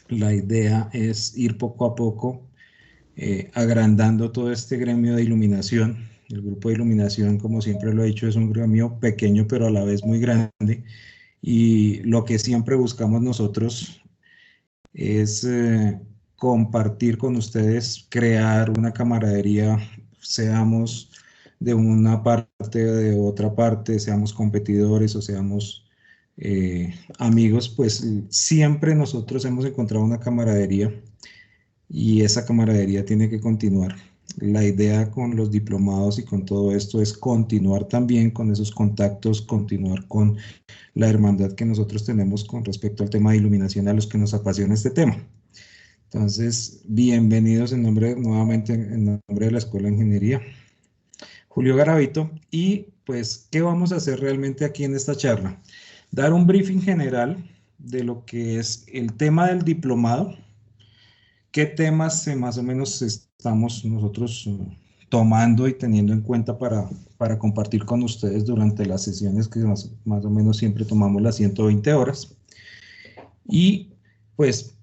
La idea es ir poco a poco agrandando todo este gremio de iluminación. El grupo de iluminación, como siempre lo he dicho, es un gremio pequeño, pero a la vez muy grande. Y lo que siempre buscamos nosotros es compartir con ustedes, crear una camaradería, seamos de una parte o de otra parte, seamos competidores o seamos amigos, pues siempre nosotros hemos encontrado una camaradería y esa camaradería tiene que continuar. La idea con los diplomados y con todo esto es continuar también con esos contactos, continuar con la hermandad que nosotros tenemos con respecto al tema de iluminación a los que nos apasiona este tema. Entonces, bienvenidos nuevamente en nombre de la Escuela de Ingeniería, Julio Garavito. Y pues, ¿qué vamos a hacer realmente aquí en esta charla? Dar un briefing general de lo que es el tema del diplomado, qué temas más o menos estamos nosotros tomando y teniendo en cuenta para compartir con ustedes durante las sesiones que más o menos siempre tomamos las 120 horas. Y pues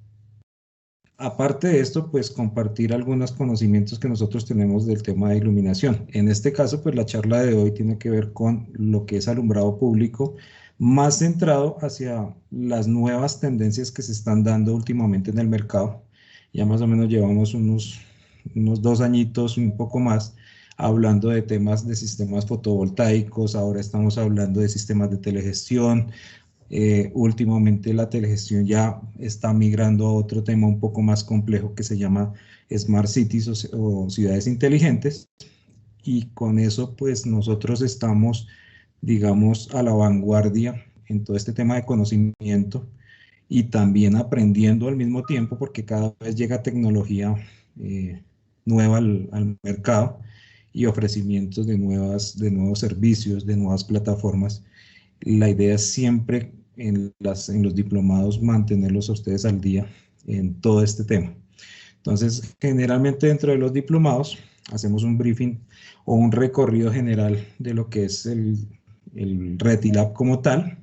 aparte de esto, pues compartir algunos conocimientos que nosotros tenemos del tema de iluminación. En este caso, pues la charla de hoy tiene que ver con lo que es alumbrado público, más centrado hacia las nuevas tendencias que se están dando últimamente en el mercado. Ya más o menos llevamos unos 2 añitos, un poco más, hablando de temas de sistemas fotovoltaicos, ahora estamos hablando de sistemas de telegestión. Últimamente la telegestión ya está migrando a otro tema un poco más complejo que se llama Smart Cities o ciudades inteligentes, y con eso pues nosotros estamos, digamos, a la vanguardia en todo este tema de conocimiento y también aprendiendo al mismo tiempo porque cada vez llega tecnología nueva al mercado y ofrecimientos de nuevos servicios, de nuevas plataformas. La idea es siempre en los diplomados mantenerlos a ustedes al día en todo este tema. Entonces, generalmente dentro de los diplomados hacemos un briefing o un recorrido general de lo que es el RETILab como tal,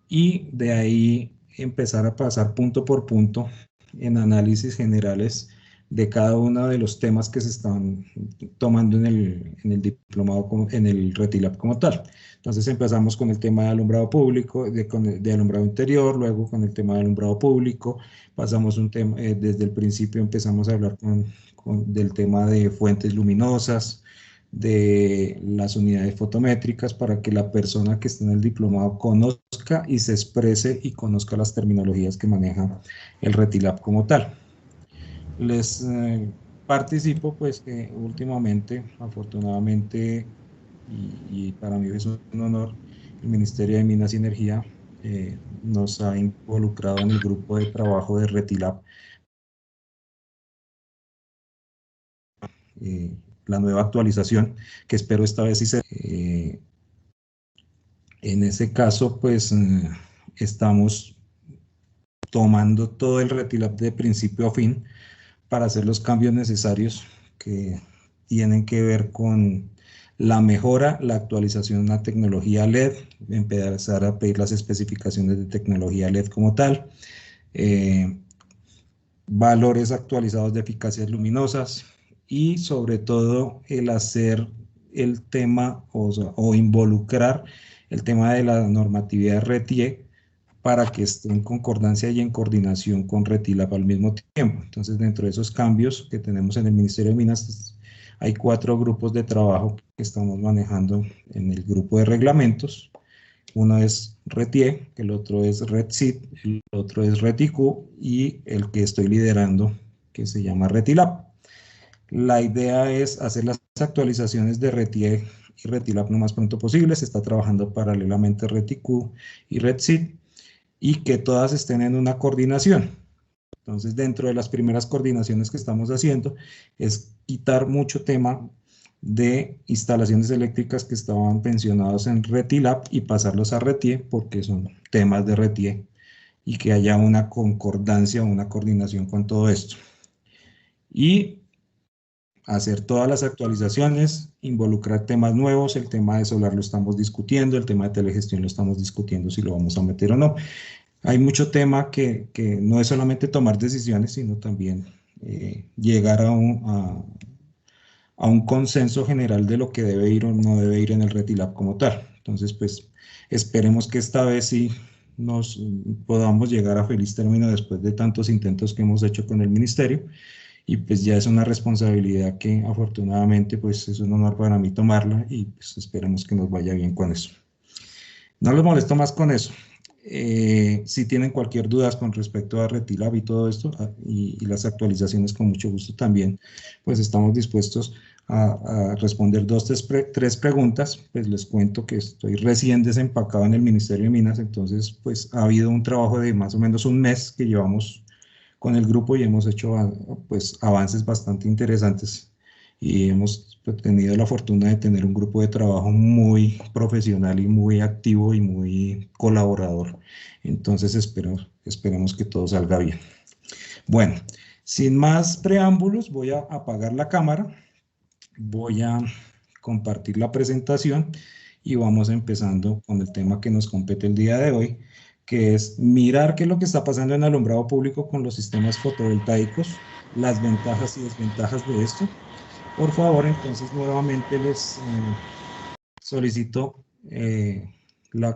y de ahí empezar a pasar punto por punto en análisis generales de cada uno de los temas que se están tomando en el diplomado, en el RETILab como tal. Entonces empezamos con el tema de alumbrado público, de alumbrado interior, luego con el tema de alumbrado público, pasamos un tema, desde el principio empezamos a hablar del tema de fuentes luminosas, de las unidades fotométricas, para que la persona que esté en el diplomado conozca y se exprese y conozca las terminologías que maneja el RETILab como tal. Les participo pues que últimamente, afortunadamente, y para mí es un honor, el Ministerio de Minas y Energía nos ha involucrado en el grupo de trabajo de RETILab, la nueva actualización, que espero esta vez sí se... En ese caso, pues estamos tomando todo el RETILab de principio a fin para hacer los cambios necesarios que tienen que ver con la mejora, la actualización de una tecnología LED, empezar a pedir las especificaciones de tecnología LED como tal, eh, valores actualizados de eficacias luminosas y sobre todo el hacer el tema o involucrar el tema de la normatividad RETIE para que esté en concordancia y en coordinación con RETILAB al mismo tiempo. Entonces, dentro de esos cambios que tenemos en el Ministerio de Minas, hay 4 grupos de trabajo que estamos manejando en el grupo de reglamentos. Uno es RETIE, el otro es RETCIT, el otro es RETIQ y el que estoy liderando, que se llama RETILAB. La idea es hacer las actualizaciones de RETIE y RETILAB lo más pronto posible. Se está trabajando paralelamente RETIQ y RETCIT, y que todas estén en una coordinación. Entonces, dentro de las primeras coordinaciones que estamos haciendo es quitar mucho tema de instalaciones eléctricas que estaban pensionados en RETILAB y pasarlos a RETIE, porque son temas de RETIE, y que haya una concordancia o una coordinación con todo esto. Y hacer todas las actualizaciones, involucrar temas nuevos. El tema de solar lo estamos discutiendo, el tema de telegestión lo estamos discutiendo si lo vamos a meter o no. hay mucho tema que no es solamente tomar decisiones, sino también llegar a un consenso general de lo que debe ir o no debe ir en el RETILAB como tal. Entonces, pues, esperemos que esta vez sí nos podamos llegar a feliz término después de tantos intentos que hemos hecho con el ministerio, y pues ya es una responsabilidad que afortunadamente pues es un honor para mí tomarla, y pues esperemos que nos vaya bien con eso. No los molesto más con eso. Si tienen cualquier duda con respecto a RETILAB y todo esto, y las actualizaciones, con mucho gusto también, pues estamos dispuestos a responder tres preguntas. Pues les cuento que estoy recién desempacado en el Ministerio de Minas, entonces pues ha habido un trabajo de más o menos un mes que llevamos con el grupo y hemos hecho pues avances bastante interesantes, y hemos tenido la fortuna de tener un grupo de trabajo muy profesional y muy activo y muy colaborador. Entonces esperemos que todo salga bien. Bueno, sin más preámbulos, voy a apagar la cámara, voy a compartir la presentación y vamos empezando con el tema que nos compete el día de hoy, que es mirar qué es lo que está pasando en alumbrado público con los sistemas fotovoltaicos, las ventajas y desventajas de esto. Por favor, entonces nuevamente les solicito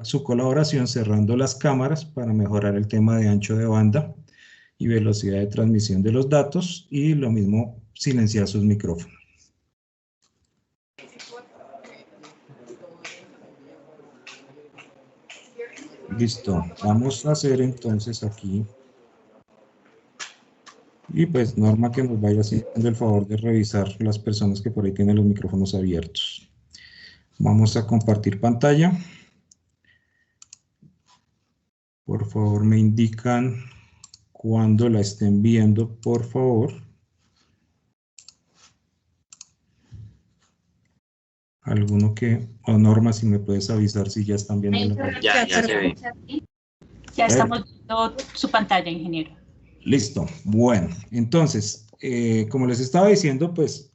su colaboración cerrando las cámaras para mejorar el tema de ancho de banda y velocidad de transmisión de los datos, y lo mismo silenciar sus micrófonos. Listo, vamos a hacer entonces aquí, y pues Norma que nos vaya haciendo el favor de revisar las personas que por ahí tienen los micrófonos abiertos. Vamos a compartir pantalla. Por favor me indican cuando la estén viendo, por favor. Alguno que, o Norma, si me puedes avisar si ya están viendo. Ya se ve. Ya estamos viendo su pantalla, ingeniero. Listo. Bueno, entonces, como les estaba diciendo, pues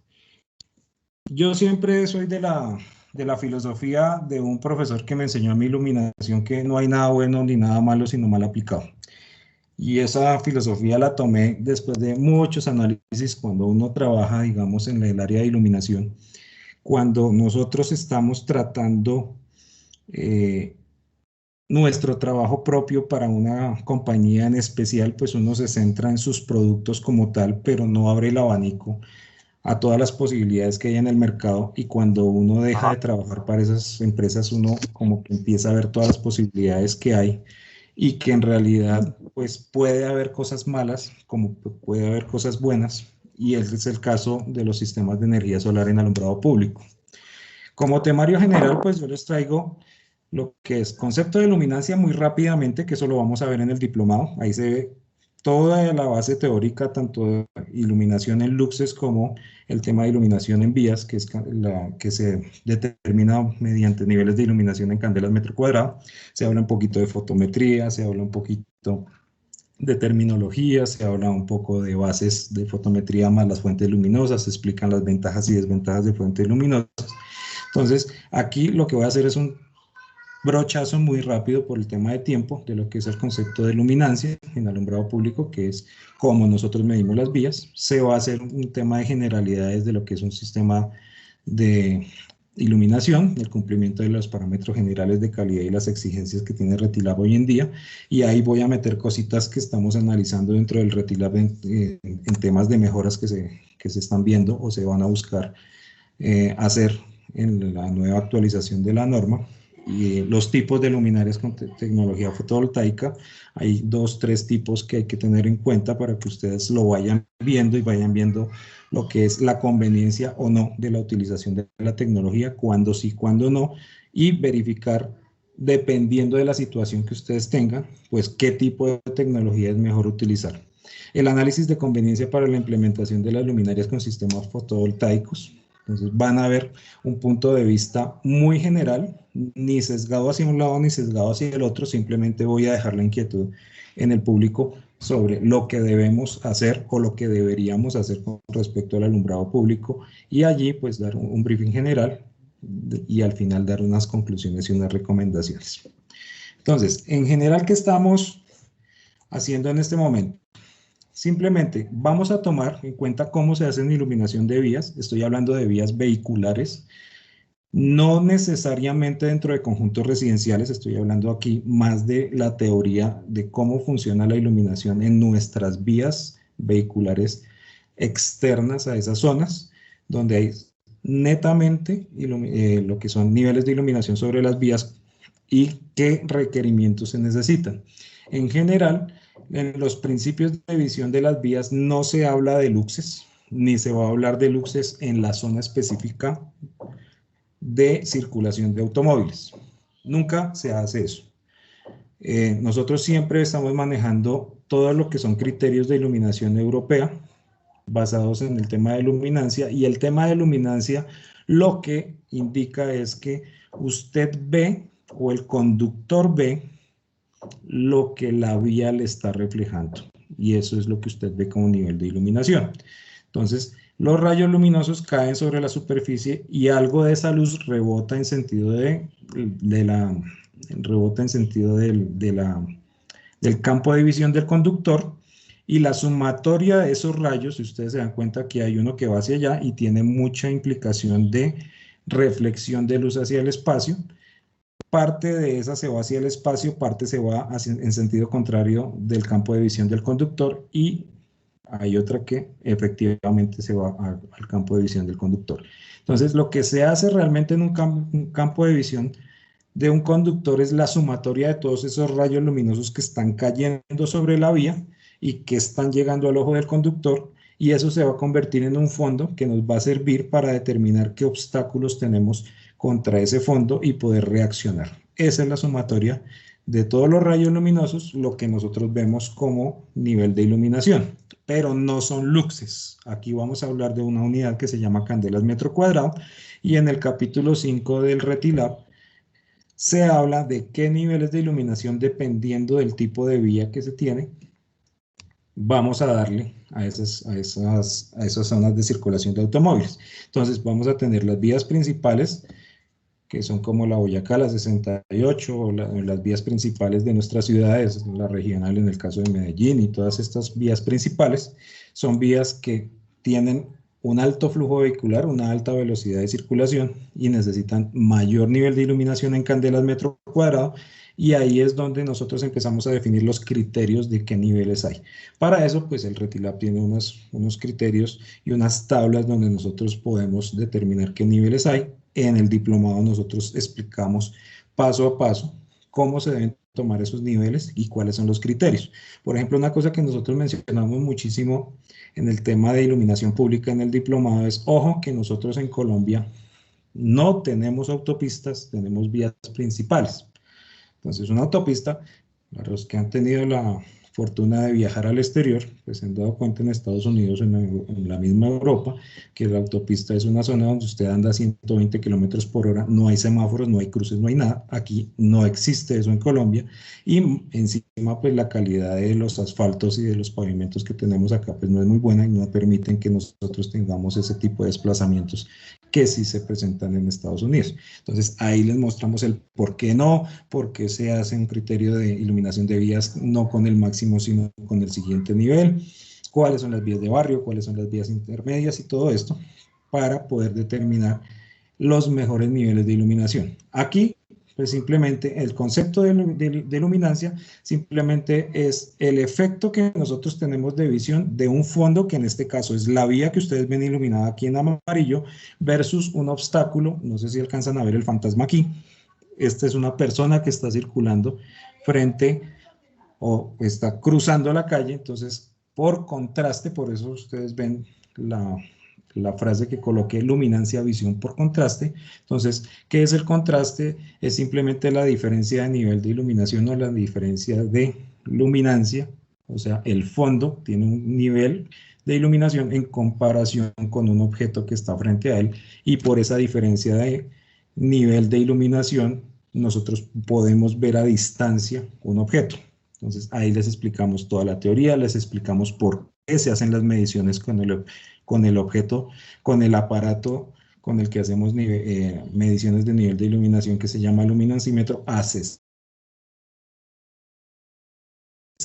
yo siempre soy de la filosofía de un profesor que me enseñó a mi iluminación, que no hay nada bueno ni nada malo, sino mal aplicado. Y esa filosofía la tomé después de muchos análisis cuando uno trabaja, digamos, en el área de iluminación. Cuando nosotros estamos tratando nuestro trabajo propio para una compañía en especial, pues uno se centra en sus productos como tal, pero no abre el abanico a todas las posibilidades que hay en el mercado, y cuando uno deja de trabajar para esas empresas, uno como que empieza a ver todas las posibilidades que hay, y que en realidad pues puede haber cosas malas como puede haber cosas buenas, y ese es el caso de los sistemas de energía solar en alumbrado público. Como temario general, pues yo les traigo lo que es concepto de luminancia muy rápidamente, que eso lo vamos a ver en el diplomado. Ahí se ve toda la base teórica, tanto de iluminación en luxes como el tema de iluminación en vías, que es la que se determina mediante niveles de iluminación en candelas metro cuadrado. Se habla un poquito de fotometría, se habla un poquito de terminología, se habla un poco de bases de fotometría más las fuentes luminosas, se explican las ventajas y desventajas de fuentes luminosas. Entonces, aquí lo que voy a hacer es un brochazo muy rápido por el tema de tiempo de lo que es el concepto de luminancia en alumbrado público, que es cómo nosotros medimos las vías. Se va a hacer un tema de generalidades de lo que es un sistema de iluminación, el cumplimiento de los parámetros generales de calidad y las exigencias que tiene RETILAB hoy en día, y ahí voy a meter cositas que estamos analizando dentro del RETILAB en temas de mejoras que se están viendo o se van a buscar hacer en la nueva actualización de la norma. Y los tipos de luminarias con tecnología fotovoltaica, hay 2, 3 tipos que hay que tener en cuenta para que ustedes lo vayan viendo y vayan viendo lo que es la conveniencia o no de la utilización de la tecnología, cuándo sí, cuándo no, y verificar, dependiendo de la situación que ustedes tengan, pues qué tipo de tecnología es mejor utilizar. El análisis de conveniencia para la implementación de las luminarias con sistemas fotovoltaicos. Entonces van a ver un punto de vista muy general, ni sesgado hacia un lado ni sesgado hacia el otro, simplemente voy a dejar la inquietud en el público sobre lo que debemos hacer o lo que deberíamos hacer con respecto al alumbrado público, y allí pues dar un briefing general y al final dar unas conclusiones y unas recomendaciones. Entonces, en general, ¿qué estamos haciendo en este momento? Simplemente vamos a tomar en cuenta cómo se hace en iluminación de vías. Estoy hablando de vías vehiculares, no necesariamente dentro de conjuntos residenciales. Estoy hablando aquí más de la teoría de cómo funciona la iluminación en nuestras vías vehiculares externas a esas zonas, donde hay netamente lo que son niveles de iluminación sobre las vías y qué requerimientos se necesitan. En general, en los principios de visión de las vías no se habla de luxes, ni se va a hablar de luxes en la zona específica de circulación de automóviles. Nunca se hace eso. Nosotros siempre estamos manejando todo lo que son criterios de iluminación europea, basados en el tema de luminancia, y el tema de luminancia lo que indica es que usted ve, o el conductor ve, lo que la vía le está reflejando, y eso es lo que usted ve como nivel de iluminación. Entonces, los rayos luminosos caen sobre la superficie y algo de esa luz rebota en sentido del campo de visión del conductor, y la sumatoria de esos rayos, si ustedes se dan cuenta que hay uno que va hacia allá y tiene mucha implicación de reflexión de luz hacia el espacio, parte de esa se va hacia el espacio, parte se va en sentido contrario del campo de visión del conductor, y hay otra que efectivamente se va al campo de visión del conductor. Entonces, lo que se hace realmente en un campo de visión de un conductor es la sumatoria de todos esos rayos luminosos que están cayendo sobre la vía y que están llegando al ojo del conductor, y eso se va a convertir en un fondo que nos va a servir para determinar qué obstáculos tenemos contra ese fondo y poder reaccionar. Esa es la sumatoria de todos los rayos luminosos, lo que nosotros vemos como nivel de iluminación, pero no son luxes. Aquí vamos a hablar de una unidad que se llama candelas metro cuadrado, y en el capítulo 5 del RETILAB se habla de qué niveles de iluminación, dependiendo del tipo de vía que se tiene, vamos a darle a esas zonas de circulación de automóviles. Entonces vamos a tener las vías principales, que son como la Boyacá, la 68, o las vías principales de nuestras ciudades, la regional en el caso de Medellín, y todas estas vías principales son vías que tienen un alto flujo vehicular, una alta velocidad de circulación, y necesitan mayor nivel de iluminación en candelas metro cuadrado, y ahí es donde nosotros empezamos a definir los criterios de qué niveles hay. Para eso, pues el RETILAB tiene unos criterios y unas tablas donde nosotros podemos determinar qué niveles hay. En el diplomado nosotros explicamos paso a paso cómo se deben tomar esos niveles y cuáles son los criterios. Por ejemplo, una cosa que nosotros mencionamos muchísimo en el tema de iluminación pública en el diplomado es, ojo, que nosotros en Colombia no tenemos autopistas, tenemos vías principales. Entonces, una autopista, para los que han tenido la fortuna de viajar al exterior, pues se han dado cuenta en Estados Unidos, en la misma Europa, que la autopista es una zona donde usted anda a 120 kilómetros por hora, no hay semáforos, no hay cruces, no hay nada. Aquí no existe eso en Colombia, y encima pues la calidad de los asfaltos y de los pavimentos que tenemos acá pues no es muy buena, y no permiten que nosotros tengamos ese tipo de desplazamientos que sí se presentan en Estados Unidos. Entonces ahí les mostramos el por qué no, por qué se hace un criterio de iluminación de vías no con el máximo, sino con el siguiente nivel, cuáles son las vías de barrio, cuáles son las vías intermedias, y todo esto para poder determinar los mejores niveles de iluminación. Aquí, pues simplemente el concepto de luminancia simplemente es el efecto que nosotros tenemos de visión de un fondo, que en este caso es la vía que ustedes ven iluminada aquí en amarillo, versus un obstáculo. No sé si alcanzan a ver el fantasma aquí. Esta es una persona que está circulando frente o está cruzando la calle. Entonces, por contraste, por eso ustedes ven la frase que coloqué, luminancia, visión por contraste. Entonces, ¿qué es el contraste? Es simplemente la diferencia de nivel de iluminación, o la diferencia de luminancia, o sea, el fondo tiene un nivel de iluminación en comparación con un objeto que está frente a él, y por esa diferencia de nivel de iluminación nosotros podemos ver a distancia un objeto. Entonces ahí les explicamos toda la teoría, les explicamos por qué se hacen las mediciones con el objeto, con el aparato con el que hacemos mediciones de nivel de iluminación, que se llama luminancímetro A60,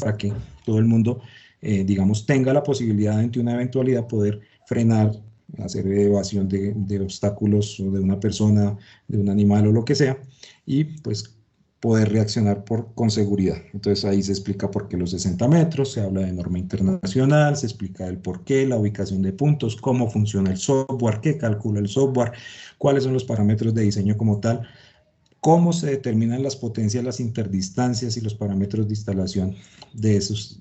para que todo el mundo, digamos, tenga la posibilidad ante una eventualidad poder frenar, hacer evasión de obstáculos o de una persona, de un animal o lo que sea, y pues poder reaccionar con seguridad. Entonces ahí se explica por qué los 60 metros, se habla de norma internacional, se explica el por qué, la ubicación de puntos, cómo funciona el software, qué calcula el software, cuáles son los parámetros de diseño como tal, cómo se determinan las potencias, las interdistancias y los parámetros de instalación de esos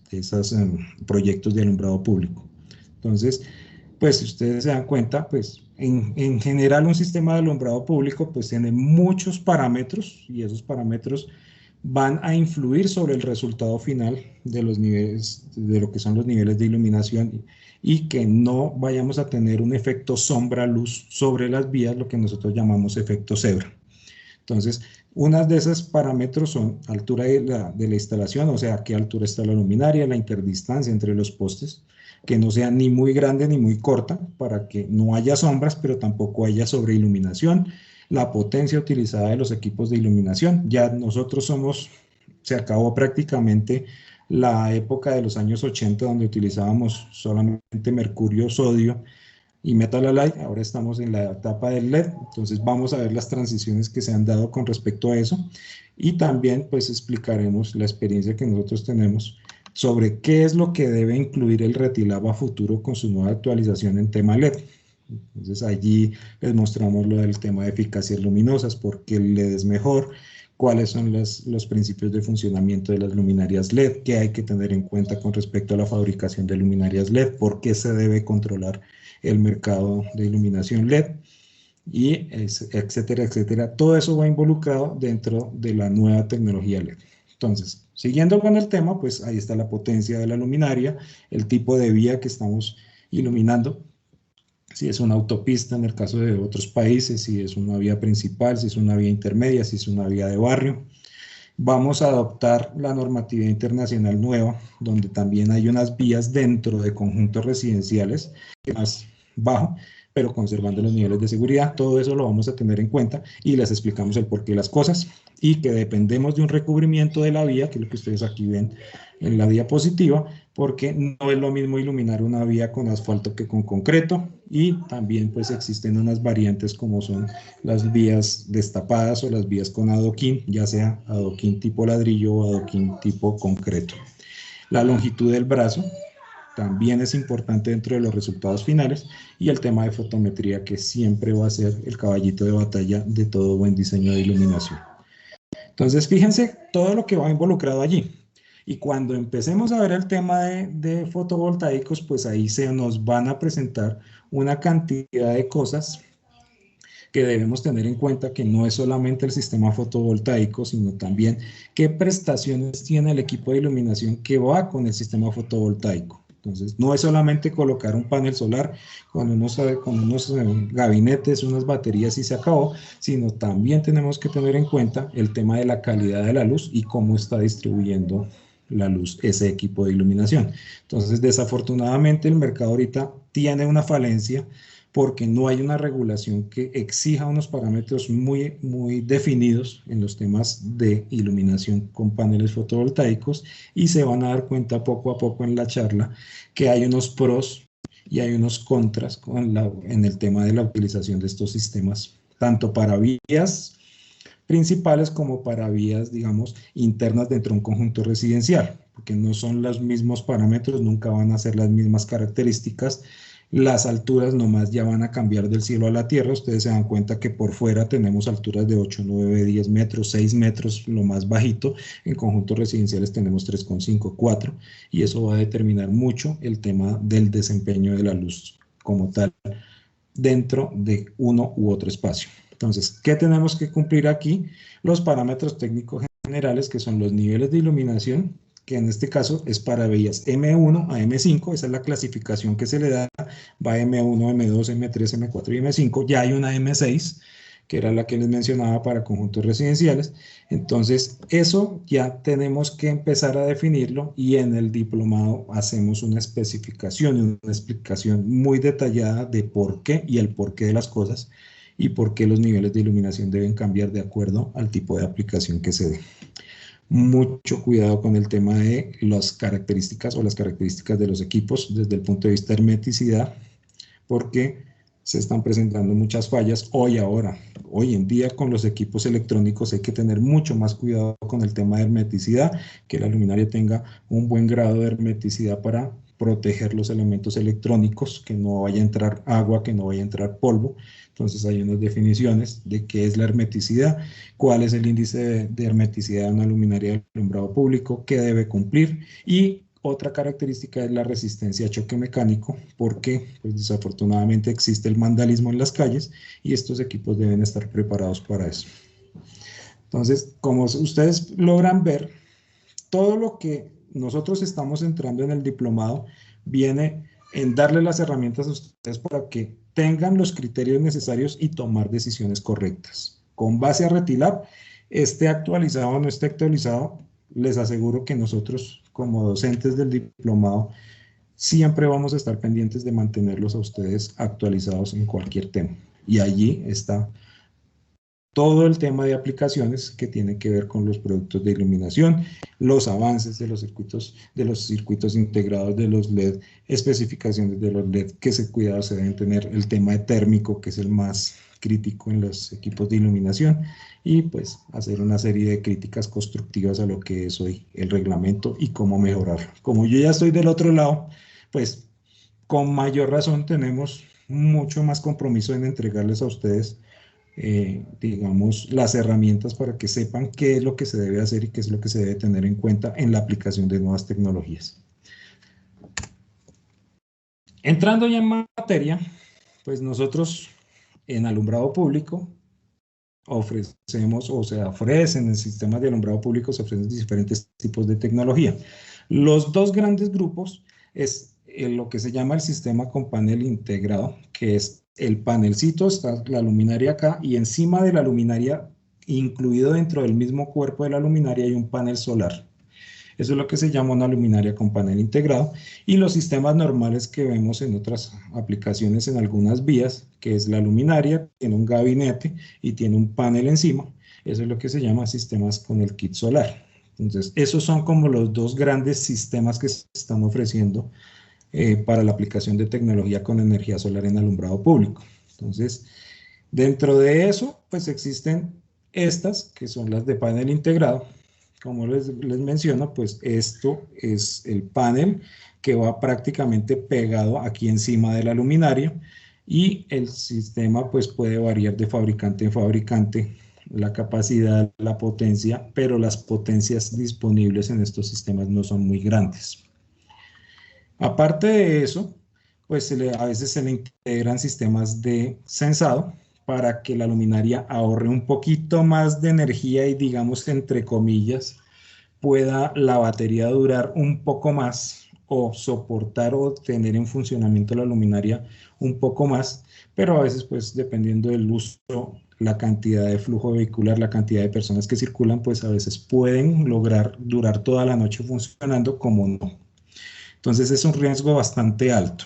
proyectos de alumbrado público. Entonces, pues si ustedes se dan cuenta, pues en general un sistema de alumbrado público pues tiene muchos parámetros y esos parámetros van a influir sobre el resultado final de los niveles, de lo que son los niveles de iluminación y que no vayamos a tener un efecto sombra-luz sobre las vías, lo que nosotros llamamos efecto cebra. Entonces, unas de esos parámetros son altura de la instalación, o sea, a qué altura está la luminaria, la interdistancia entre los postes, que no sea ni muy grande ni muy corta, para que no haya sombras, pero tampoco haya sobreiluminación, la potencia utilizada de los equipos de iluminación. Ya nosotros se acabó prácticamente la época de los años 80, donde utilizábamos solamente mercurio, sodio y metal halide. Ahora estamos en la etapa del LED, entonces vamos a ver las transiciones que se han dado con respecto a eso, y también pues explicaremos la experiencia que nosotros tenemos sobre qué es lo que debe incluir el Retilab a futuro con su nueva actualización en tema LED. Entonces allí les mostramos lo del tema de eficacias luminosas, por qué el LED es mejor, cuáles son los principios de funcionamiento de las luminarias LED, qué hay que tener en cuenta con respecto a la fabricación de luminarias LED, por qué se debe controlar el mercado de iluminación LED, y etcétera, etcétera. Todo eso va involucrado dentro de la nueva tecnología LED. Entonces, siguiendo con el tema, pues ahí está la potencia de la luminaria, el tipo de vía que estamos iluminando, si es una autopista en el caso de otros países, si es una vía principal, si es una vía intermedia, si es una vía de barrio. Vamos a adoptar la normatividad internacional nueva, donde también hay unas vías dentro de conjuntos residenciales, más bajo, pero conservando los niveles de seguridad. Todo eso lo vamos a tener en cuenta y les explicamos el porqué de las cosas, y que dependemos de un recubrimiento de la vía, que es lo que ustedes aquí ven en la diapositiva, porque no es lo mismo iluminar una vía con asfalto que con concreto, y también pues existen unas variantes como son las vías destapadas o las vías con adoquín, ya sea adoquín tipo ladrillo o adoquín tipo concreto. La longitud del brazo también es importante dentro de los resultados finales, y el tema de fotometría, que siempre va a ser el caballito de batalla de todo buen diseño de iluminación. Entonces fíjense todo lo que va involucrado allí. Y cuando empecemos a ver el tema de fotovoltaicos, pues ahí se nos van a presentar una cantidad de cosas que debemos tener en cuenta, que no es solamente el sistema fotovoltaico, sino también qué prestaciones tiene el equipo de iluminación que va con el sistema fotovoltaico. Entonces, no es solamente colocar un panel solar con unos gabinetes, unas baterías y se acabó, sino también tenemos que tener en cuenta el tema de la calidad de la luz y cómo está distribuyendo la luz ese equipo de iluminación. Entonces, desafortunadamente, el mercado ahorita tiene una falencia porque no hay una regulación que exija unos parámetros muy, muy definidos en los temas de iluminación con paneles fotovoltaicos, y se van a dar cuenta poco a poco en la charla que hay unos pros y hay unos contras en el tema de la utilización de estos sistemas, tanto para vías principales como para vías, digamos, internas dentro de un conjunto residencial, porque no son los mismos parámetros, nunca van a ser las mismas características. Las alturas nomás ya van a cambiar del cielo a la tierra. Ustedes se dan cuenta que por fuera tenemos alturas de 8, 9, 10 metros, 6 metros, lo más bajito. En conjuntos residenciales tenemos 3,5, 4, y eso va a determinar mucho el tema del desempeño de la luz como tal dentro de uno u otro espacio. Entonces, ¿qué tenemos que cumplir aquí? Los parámetros técnicos generales, que son los niveles de iluminación, que en este caso es para vías M1 a M5, esa es la clasificación que se le da, va M1, M2, M3, M4 y M5, ya hay una M6, que era la que les mencionaba para conjuntos residenciales. Entonces, eso ya tenemos que empezar a definirlo, y en el diplomado hacemos una especificación y una explicación muy detallada de por qué y el porqué de las cosas, y por qué los niveles de iluminación deben cambiar de acuerdo al tipo de aplicación que se dé. mucho cuidado con el tema de las características o las características de los equipos desde el punto de vista de hermeticidad, porque se están presentando muchas fallas hoy en día con los equipos electrónicos hay que tener mucho más cuidado con el tema de hermeticidad, que la luminaria tenga un buen grado de hermeticidad para proteger los elementos electrónicos, que no vaya a entrar agua, que no vaya a entrar polvo. Entonces hay unas definiciones de qué es la hermeticidad, cuál es el índice de hermeticidad de una luminaria de alumbrado público, qué debe cumplir, y otra característica es la resistencia a choque mecánico, porque pues, desafortunadamente existe el vandalismo en las calles y estos equipos deben estar preparados para eso. Entonces, como ustedes logran ver, todo lo que nosotros estamos entrando en el diplomado viene en darle las herramientas a ustedes para que tengan los criterios necesarios y tomar decisiones correctas. Con base a Retilab, esté actualizado o no esté actualizado, les aseguro que nosotros, como docentes del diplomado, siempre vamos a estar pendientes de mantenerlos a ustedes actualizados en cualquier tema. Y allí está todo el tema de aplicaciones que tiene que ver con los productos de iluminación, los avances de los circuitos integrados de los LED, especificaciones de los LED, qué cuidados se deben tener, el tema de térmico, que es el más crítico en los equipos de iluminación, y pues hacer una serie de críticas constructivas a lo que es hoy el reglamento y cómo mejorarlo. Como yo ya estoy del otro lado, pues con mayor razón tenemos mucho más compromiso en entregarles a ustedes digamos, las herramientas para que sepan qué es lo que se debe hacer y qué es lo que se debe tener en cuenta en la aplicación de nuevas tecnologías. Entrando ya en materia, pues nosotros en alumbrado público ofrecemos o se ofrecen en sistemas de alumbrado público, se ofrecen diferentes tipos de tecnología. Los dos grandes grupos es lo que se llama el sistema con panel integrado, que es el panelcito, está la luminaria acá, y encima de la luminaria, incluido dentro del mismo cuerpo de la luminaria, hay un panel solar. Eso es lo que se llama una luminaria con panel integrado. Y los sistemas normales que vemos en otras aplicaciones en algunas vías, que es la luminaria, tiene un gabinete y tiene un panel encima. Eso es lo que se llama sistemas con el kit solar. Entonces, esos son como los dos grandes sistemas que se están ofreciendo para la aplicación de tecnología con energía solar en alumbrado público. Entonces, dentro de eso, pues existen estas, que son las de panel integrado. Como les menciono, pues esto es el panel que va prácticamente pegado aquí encima de la luminaria y el sistema pues puede variar de fabricante en fabricante, la capacidad, la potencia, pero las potencias disponibles en estos sistemas no son muy grandes. Aparte de eso, pues a veces se le integran sistemas de sensado para que la luminaria ahorre un poquito más de energía y, digamos, entre comillas, pueda la batería durar un poco más o soportar o tener en funcionamiento la luminaria un poco más, pero a veces, pues, dependiendo del uso, la cantidad de flujo vehicular, la cantidad de personas que circulan, pues a veces pueden lograr durar toda la noche funcionando como no. Entonces es un riesgo bastante alto.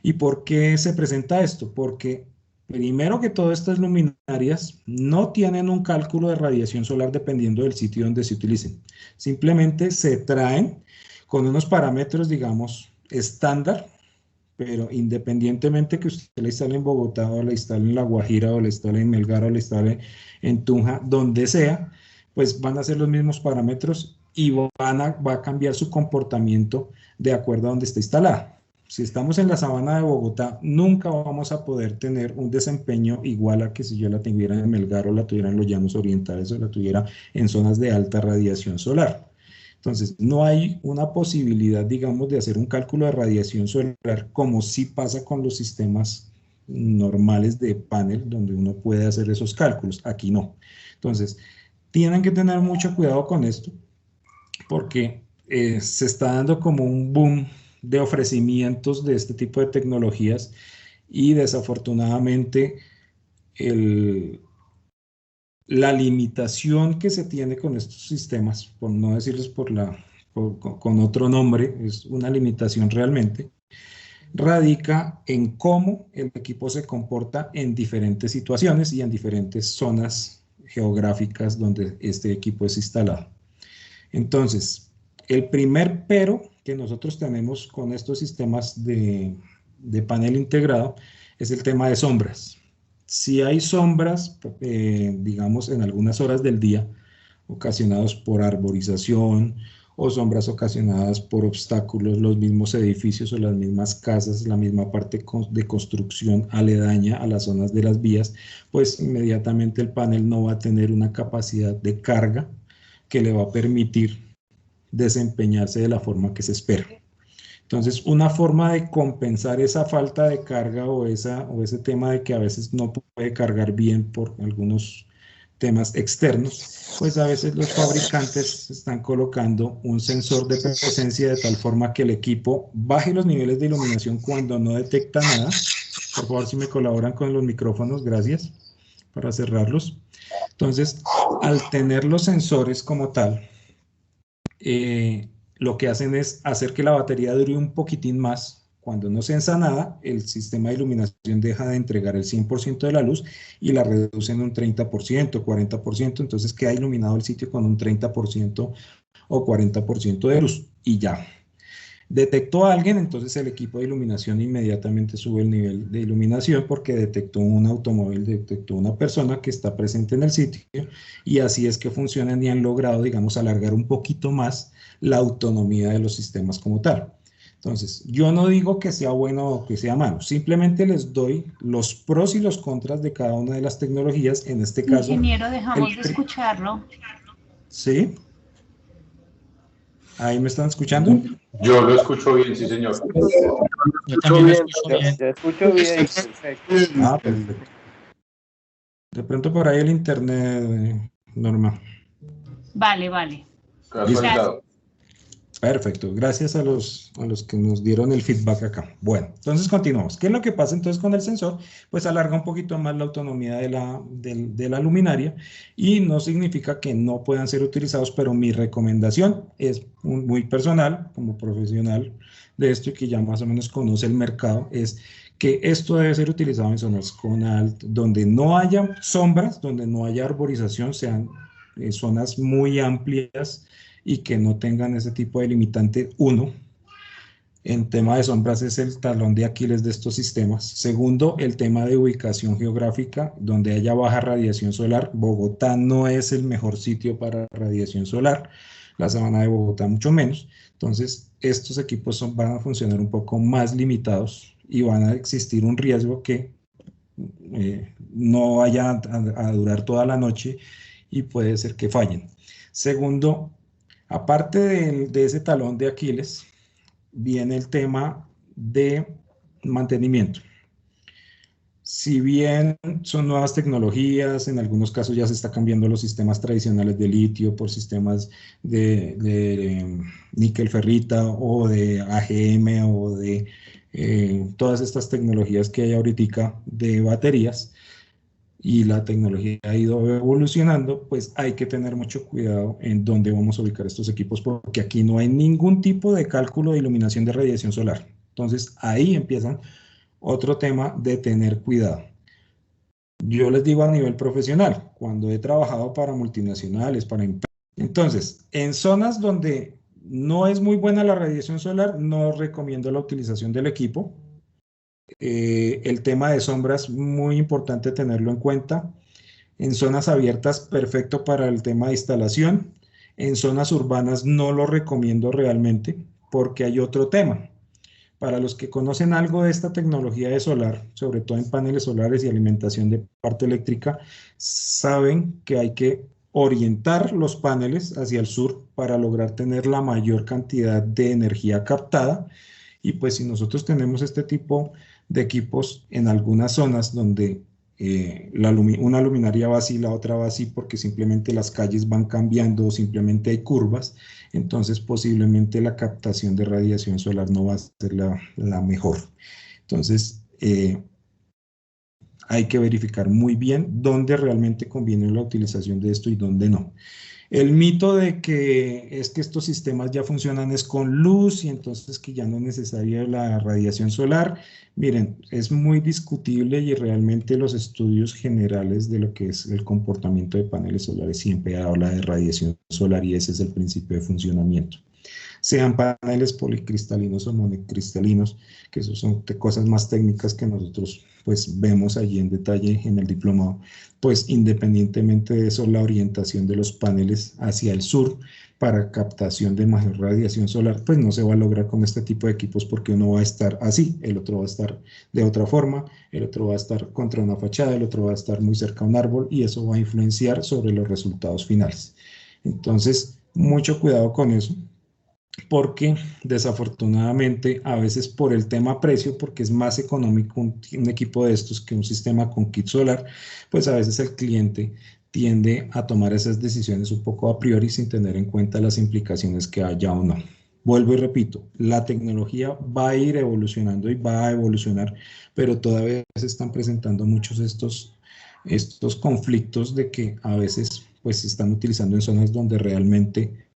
¿Y por qué se presenta esto? Porque primero que todo estas luminarias no tienen un cálculo de radiación solar dependiendo del sitio donde se utilicen. Simplemente se traen con unos parámetros, digamos, estándar, pero independientemente que usted la instale en Bogotá o la instale en La Guajira o la instale en Melgar o la instale en Tunja, donde sea, pues van a ser los mismos parámetros y va a cambiar su comportamiento de acuerdo a donde está instalada. Si estamos en la sabana de Bogotá, nunca vamos a poder tener un desempeño igual a que si yo la tuviera en Melgar o la tuviera en los llanos orientales o la tuviera en zonas de alta radiación solar. Entonces, no hay una posibilidad, digamos, de hacer un cálculo de radiación solar como sí pasa con los sistemas normales de panel, donde uno puede hacer esos cálculos. Aquí no. Entonces, tienen que tener mucho cuidado con esto, porque se está dando como un boom de ofrecimientos de este tipo de tecnologías y desafortunadamente la limitación que se tiene con estos sistemas, por no decirles con otro nombre, es una limitación realmente, radica en cómo el equipo se comporta en diferentes situaciones y en diferentes zonas geográficas donde este equipo es instalado. Entonces, el primer pero que nosotros tenemos con estos sistemas de panel integrado es el tema de sombras. Si hay sombras, digamos, en algunas horas del día, ocasionados por arborización o sombras ocasionadas por obstáculos, los mismos edificios o las mismas casas, la misma parte de construcción aledaña a las zonas de las vías, pues inmediatamente el panel no va a tener una capacidad de carga que le va a permitir desempeñarse de la forma que se espera. Entonces, una forma de compensar esa falta de carga o ese tema de que a veces no puede cargar bien por algunos temas externos, pues a veces los fabricantes están colocando un sensor de presencia de tal forma que el equipo baje los niveles de iluminación cuando no detecta nada. Por favor, si me colaboran con los micrófonos, gracias, para cerrarlos. Entonces, al tener los sensores como tal, lo que hacen es hacer que la batería dure un poquitín más. Cuando no se ensa nada, el sistema de iluminación deja de entregar el 100% de la luz y la reduce en un 30%, 40%, entonces queda iluminado el sitio con un 30% o 40% de luz y ya. Detectó a alguien, entonces el equipo de iluminación inmediatamente sube el nivel de iluminación porque detectó un automóvil, detectó una persona que está presente en el sitio y así es que funcionan y han logrado, digamos, alargar un poquito más la autonomía de los sistemas como tal. Entonces, yo no digo que sea bueno o que sea malo, simplemente les doy los pros y los contras de cada una de las tecnologías, en este caso... Ingeniero, dejamos de escucharlo. ¿Sí? ¿Ahí me están escuchando? Yo lo escucho bien, sí, señor. Yo también lo escucho bien. Yo escucho bien, perfecto. Ah, perfecto. De pronto por ahí el internet, Norma. Vale, vale. Conectado. Perfecto, gracias a los que nos dieron el feedback acá. Bueno, entonces continuamos. ¿Qué es lo que pasa entonces con el sensor? Pues alarga un poquito más la autonomía de la luminaria y no significa que no puedan ser utilizados, pero mi recomendación es muy personal, como profesional de esto y que ya más o menos conoce el mercado, es que esto debe ser utilizado en zonas donde no haya sombras, donde no haya arborización, sean zonas muy amplias y que no tengan ese tipo de limitante. Uno, en tema de sombras es el talón de Aquiles de estos sistemas. Segundo, el tema de ubicación geográfica, donde haya baja radiación solar. Bogotá no es el mejor sitio para radiación solar, la sabana de Bogotá mucho menos. Entonces, estos equipos van a funcionar un poco más limitados y van a existir un riesgo que no vaya a durar toda la noche y puede ser que fallen. Segundo, aparte de ese talón de Aquiles, viene el tema de mantenimiento. Si bien son nuevas tecnologías, en algunos casos ya se está cambiando los sistemas tradicionales de litio por sistemas de níquel ferrita o de AGM o de todas estas tecnologías que hay ahorita de baterías, y la tecnología ha ido evolucionando, pues hay que tener mucho cuidado en dónde vamos a ubicar estos equipos, porque aquí no hay ningún tipo de cálculo de iluminación de radiación solar. Entonces ahí empiezan otro tema de tener cuidado. Yo les digo a nivel profesional, cuando he trabajado para multinacionales, para empresas, entonces en zonas donde no es muy buena la radiación solar, no recomiendo la utilización del equipo. El tema de sombras, muy importante tenerlo en cuenta. En zonas abiertas, perfecto para el tema de instalación. En zonas urbanas no lo recomiendo realmente porque hay otro tema. Para los que conocen algo de esta tecnología de solar, sobre todo en paneles solares y alimentación de parte eléctrica, saben que hay que orientar los paneles hacia el sur para lograr tener la mayor cantidad de energía captada. Y pues si nosotros tenemos este tipo de equipos en algunas zonas donde una luminaria va así, la otra va así porque simplemente las calles van cambiando o simplemente hay curvas, entonces posiblemente la captación de radiación solar no va a ser la mejor. Entonces hay que verificar muy bien dónde realmente conviene la utilización de esto y dónde no. El mito de que es que estos sistemas ya funcionan es con luz y entonces que ya no es necesaria la radiación solar. Miren, es muy discutible y realmente los estudios generales de lo que es el comportamiento de paneles solares siempre habla de radiación solar y ese es el principio de funcionamiento. Sean paneles policristalinos o monocristalinos, que eso son cosas más técnicas que nosotros pues vemos allí en detalle en el diplomado, pues independientemente de eso, la orientación de los paneles hacia el sur para captación de mayor radiación solar, pues no se va a lograr con este tipo de equipos porque uno va a estar así, el otro va a estar de otra forma, el otro va a estar contra una fachada, el otro va a estar muy cerca a un árbol y eso va a influenciar sobre los resultados finales. Entonces, mucho cuidado con eso, porque desafortunadamente a veces por el tema precio, porque es más económico un equipo de estos que un sistema con kit solar, pues a veces el cliente tiende a tomar esas decisiones un poco a priori sin tener en cuenta las implicaciones que haya o no. Vuelvo y repito, la tecnología va a ir evolucionando y va a evolucionar, pero todavía se están presentando muchos estos conflictos de que a veces pues se están utilizando en zonas donde realmente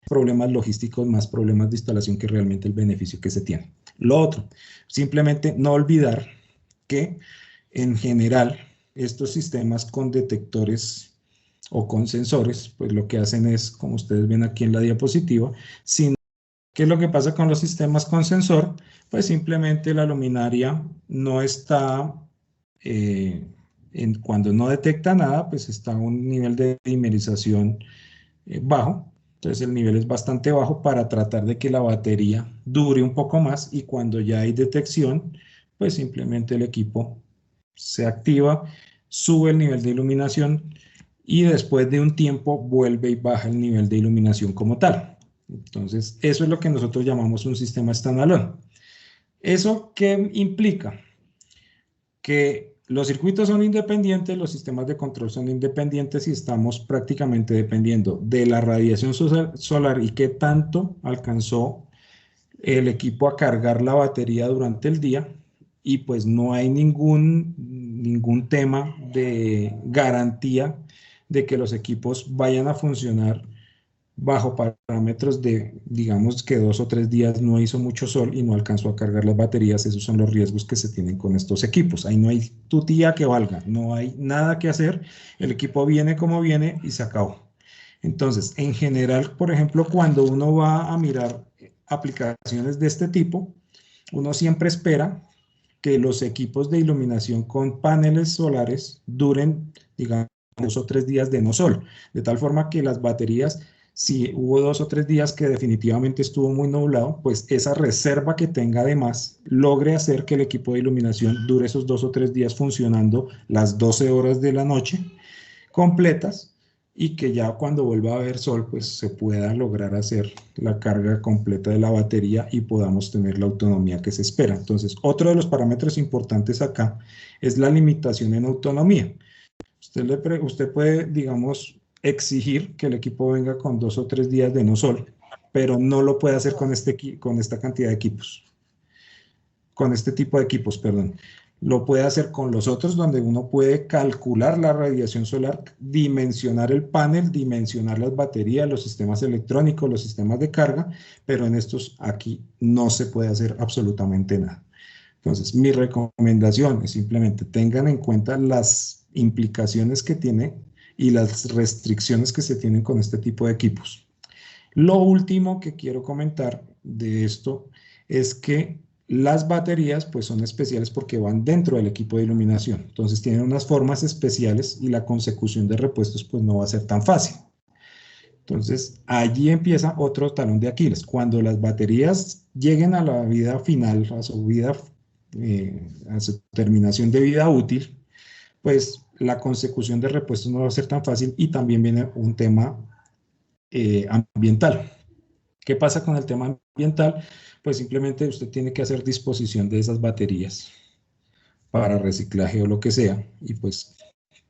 problemas logísticos, más problemas de instalación que realmente el beneficio que se tiene. Lo otro, simplemente no olvidar que en general estos sistemas con detectores o con sensores, pues lo que hacen es, como ustedes ven aquí en la diapositiva, sino ¿qué es lo que pasa con los sistemas con sensor? Pues simplemente la luminaria no está, cuando no detecta nada, pues está a un nivel de dimerización bajo. Entonces el nivel es bastante bajo para tratar de que la batería dure un poco más y cuando ya hay detección, pues simplemente el equipo se activa, sube el nivel de iluminación y después de un tiempo vuelve y baja el nivel de iluminación como tal. Entonces eso es lo que nosotros llamamos un sistema standalone. ¿Eso qué implica? Que los circuitos son independientes, los sistemas de control son independientes y estamos prácticamente dependiendo de la radiación solar y qué tanto alcanzó el equipo a cargar la batería durante el día y pues no hay ningún tema de garantía de que los equipos vayan a funcionar bajo parámetros de, digamos que 2 o 3 días no hizo mucho sol y no alcanzó a cargar las baterías. Esos son los riesgos que se tienen con estos equipos. Ahí no hay tutía que valga, no hay nada que hacer. El equipo viene como viene y se acabó. Entonces, en general, por ejemplo, cuando uno va a mirar aplicaciones de este tipo, uno siempre espera que los equipos de iluminación con paneles solares duren, digamos, 2 o 3 días de no sol, de tal forma que las baterías, si hubo 2 o 3 días que definitivamente estuvo muy nublado, pues esa reserva que tenga además logre hacer que el equipo de iluminación dure esos 2 o 3 días funcionando las 12 horas de la noche completas y que ya cuando vuelva a haber sol, pues se pueda lograr hacer la carga completa de la batería y podamos tener la autonomía que se espera. Entonces, otro de los parámetros importantes acá es la limitación en autonomía. Usted puede, digamos, exigir que el equipo venga con 2 o 3 días de no sol, pero no lo puede hacer con esta cantidad de equipos, con este tipo de equipos, perdón. Lo puede hacer con los otros, donde uno puede calcular la radiación solar, dimensionar el panel, dimensionar las baterías, los sistemas electrónicos, los sistemas de carga, pero en estos aquí no se puede hacer absolutamente nada. Entonces, mi recomendación es simplemente tengan en cuenta las implicaciones que tiene y las restricciones que se tienen con este tipo de equipos. Lo último que quiero comentar de esto es que las baterías pues son especiales porque van dentro del equipo de iluminación. Entonces tienen unas formas especiales y la consecución de repuestos pues no va a ser tan fácil. Entonces allí empieza otro talón de Aquiles. Cuando las baterías lleguen a la vida final, a su vida, a su terminación de vida útil, pues la consecución de repuestos no va a ser tan fácil y también viene un tema ambiental. ¿Qué pasa con el tema ambiental? Pues simplemente usted tiene que hacer disposición de esas baterías para reciclaje o lo que sea, y pues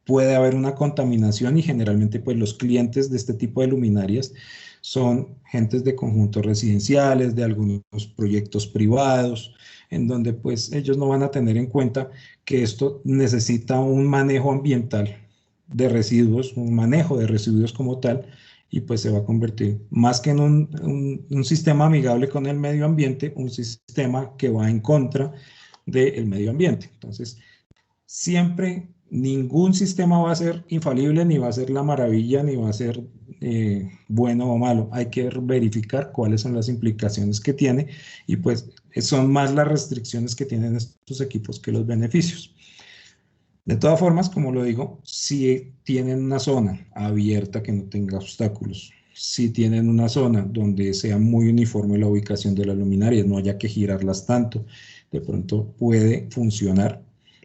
puede haber una contaminación y generalmente pues los clientes de este tipo de luminarias son gentes de conjuntos residenciales, de algunos proyectos privados, en donde pues ellos no van a tener en cuenta que esto necesita un manejo ambiental de residuos, un manejo de residuos como tal, y pues se va a convertir más que en un sistema amigable con el medio ambiente, un sistema que va en contra del medio ambiente. Entonces, siempre ningún sistema va a ser infalible, ni va a ser la maravilla, ni va a ser bueno o malo. Hay que verificar cuáles son las implicaciones que tiene y pues son más las restricciones que tienen estos equipos que los beneficios. De todas formas, como lo digo, si tienen una zona abierta que no tenga obstáculos, si tienen una zona donde sea muy uniforme la ubicación de las luminarias, no haya que girarlas tanto, de pronto puede funcionar,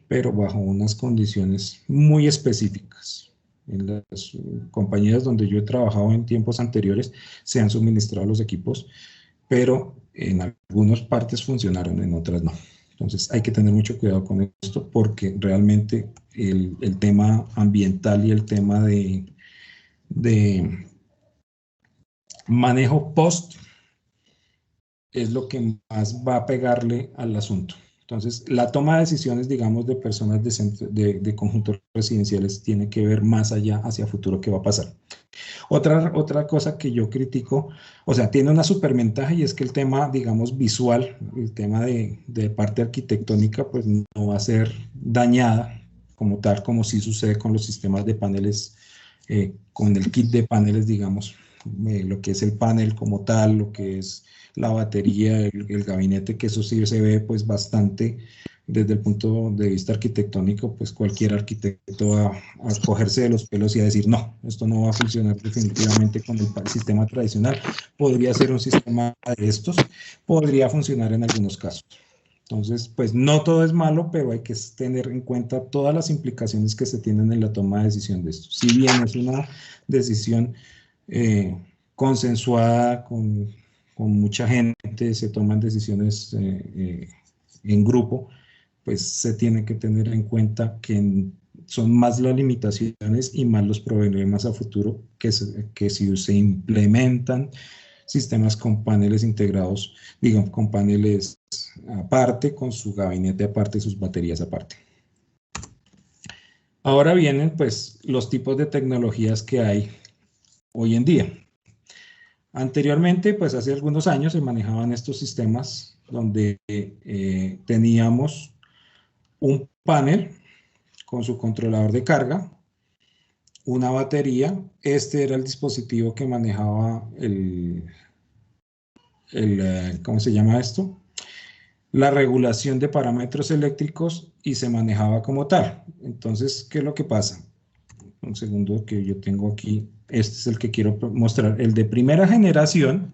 pero bajo unas condiciones muy específicas. En las compañías donde yo he trabajado en tiempos anteriores se han suministrado los equipos, pero en algunas partes funcionaron, en otras no. Entonces hay que tener mucho cuidado con esto porque realmente el tema ambiental y el tema de manejo post es lo que más va a pegarle al asunto. Entonces, la toma de decisiones, digamos, de personas de conjuntos residenciales tiene que ver más allá hacia futuro qué va a pasar. Otra cosa que yo critico, o sea, tiene una superventaja y es que el tema, digamos, visual, el tema de parte arquitectónica, pues no va a ser dañada como tal, como sí sucede con los sistemas de paneles, con el kit de paneles, digamos, lo que es el panel como tal, lo que es la batería, el gabinete, que eso sí se ve pues bastante desde el punto de vista arquitectónico, pues cualquier arquitecto va a cogerse de los pelos y a decir, no, esto no va a funcionar definitivamente con el sistema tradicional. Podría ser un sistema de estos, podría funcionar en algunos casos. Entonces, pues no todo es malo, pero hay que tener en cuenta todas las implicaciones que se tienen en la toma de decisión de esto. Si bien es una decisión consensuada con mucha gente, se toman decisiones en grupo, pues se tiene que tener en cuenta que son más las limitaciones y más los problemas a futuro que si se implementan sistemas con paneles integrados, digamos, con paneles aparte, con su gabinete aparte, sus baterías aparte. Ahora vienen pues los tipos de tecnologías que hay hoy en día. Anteriormente, pues hace algunos años se manejaban estos sistemas donde teníamos un panel con su controlador de carga, una batería. Este era el dispositivo que manejaba ¿cómo se llama esto? La regulación de parámetros eléctricos y se manejaba como tal. Entonces, ¿qué es lo que pasa? Un segundo que yo tengo aquí. Este es el que quiero mostrar. El de primera generación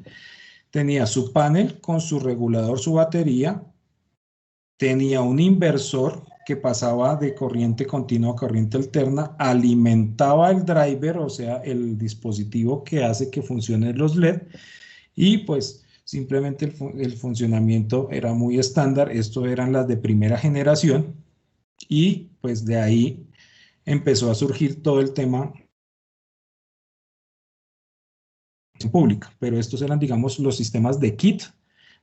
tenía su panel con su regulador, su batería, tenía un inversor que pasaba de corriente continua a corriente alterna, alimentaba el driver, o sea, el dispositivo que hace que funcionen los LED, y pues simplemente el funcionamiento era muy estándar. Esto eran las de primera generación, y pues de ahí empezó a surgir todo el tema pública, pero estos eran, digamos, los sistemas de kit,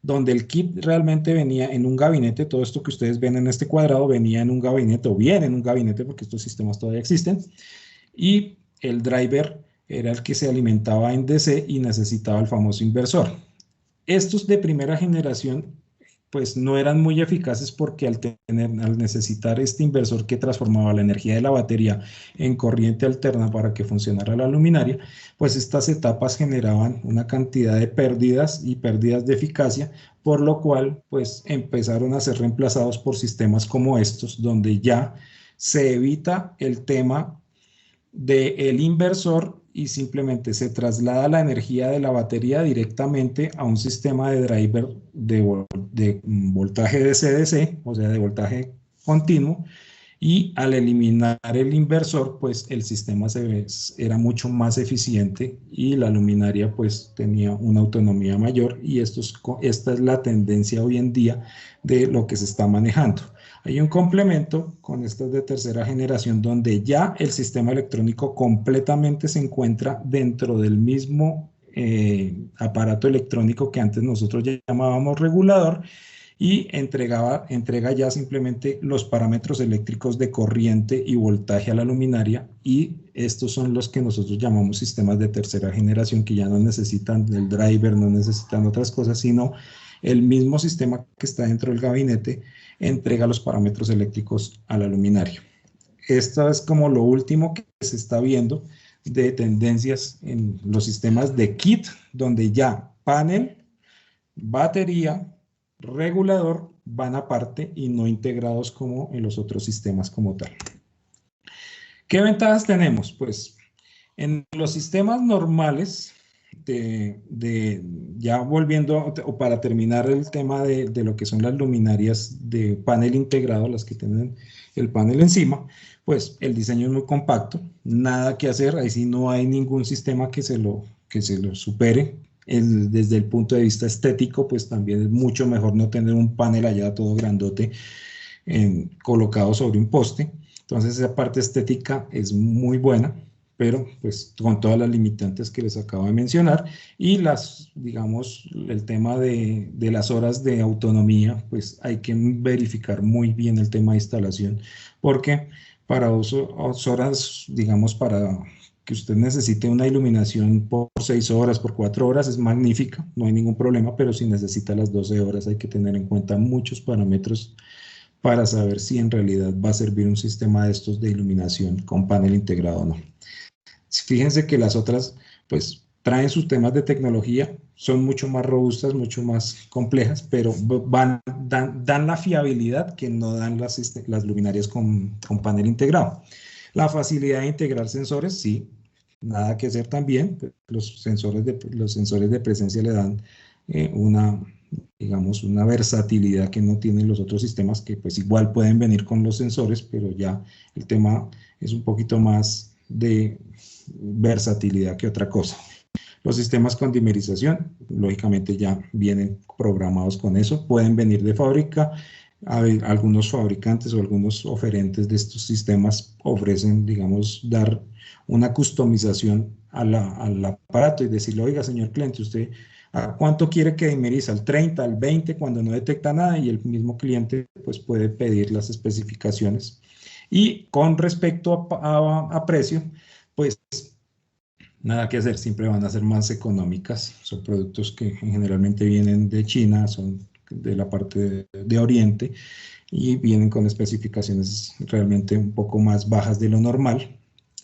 donde el kit realmente venía en un gabinete. Todo esto que ustedes ven en este cuadrado venía en un gabinete, o bien en un gabinete, porque estos sistemas todavía existen, y el driver era el que se alimentaba en DC y necesitaba el famoso inversor. Estos de primera generación pues no eran muy eficaces porque al necesitar este inversor que transformaba la energía de la batería en corriente alterna para que funcionara la luminaria, pues estas etapas generaban una cantidad de pérdidas y pérdidas de eficacia, por lo cual pues empezaron a ser reemplazados por sistemas como estos, donde ya se evita el tema del inversor y simplemente se traslada la energía de la batería directamente a un sistema de driver de voltaje DC-DC, o sea, de voltaje continuo, y al eliminar el inversor, pues el sistema era mucho más eficiente y la luminaria pues tenía una autonomía mayor, y esta es la tendencia hoy en día de lo que se está manejando. Hay un complemento con estas de tercera generación donde ya el sistema electrónico completamente se encuentra dentro del mismo aparato electrónico que antes nosotros llamábamos regulador, y entrega ya simplemente los parámetros eléctricos de corriente y voltaje a la luminaria, y estos son los que nosotros llamamos sistemas de tercera generación, que ya no necesitan el driver, no necesitan otras cosas, sino el mismo sistema que está dentro del gabinete entrega los parámetros eléctricos a la luminaria. Esto es como lo último que se está viendo de tendencias en los sistemas de kit, donde ya panel, batería, regulador van aparte y no integrados como en los otros sistemas como tal. ¿Qué ventajas tenemos? Pues en los sistemas normales, ya volviendo, o para terminar el tema de lo que son las luminarias de panel integrado, las que tienen el panel encima, pues el diseño es muy compacto, nada que hacer, ahí sí no hay ningún sistema que se lo supere. Desde el punto de vista estético, pues también es mucho mejor no tener un panel allá todo grandote colocado sobre un poste. Entonces esa parte estética es muy buena, pero pues con todas las limitantes que les acabo de mencionar, y digamos, el tema de las horas de autonomía, pues hay que verificar muy bien el tema de instalación, porque para horas, digamos, para que usted necesite una iluminación por 6 horas, por 4 horas, es magnífica, no hay ningún problema, pero si necesita las 12 horas hay que tener en cuenta muchos parámetros para saber si en realidad va a servir un sistema de estos de iluminación con panel integrado o no. Fíjense que las otras, pues, traen sus temas de tecnología, son mucho más robustas, mucho más complejas, pero dan la fiabilidad que no dan las luminarias con panel integrado. La facilidad de integrar sensores, sí, nada que hacer también. Los sensores de presencia le dan digamos, una versatilidad que no tienen los otros sistemas, que pues igual pueden venir con los sensores, pero ya el tema es un poquito más de versatilidad que otra cosa. Los sistemas con dimerización, lógicamente ya vienen programados con eso, pueden venir de fábrica. Algunos fabricantes o algunos oferentes de estos sistemas ofrecen, digamos, dar una customización al aparato y decirle, oiga, señor cliente, ¿usted a cuánto quiere que dimeriza? ¿Al 30, al 20, cuando no detecta nada? Y el mismo cliente pues puede pedir las especificaciones. Y con respecto a precio, pues nada que hacer, siempre van a ser más económicas. Son productos que generalmente vienen de China, son de la parte de Oriente, y vienen con especificaciones realmente un poco más bajas de lo normal,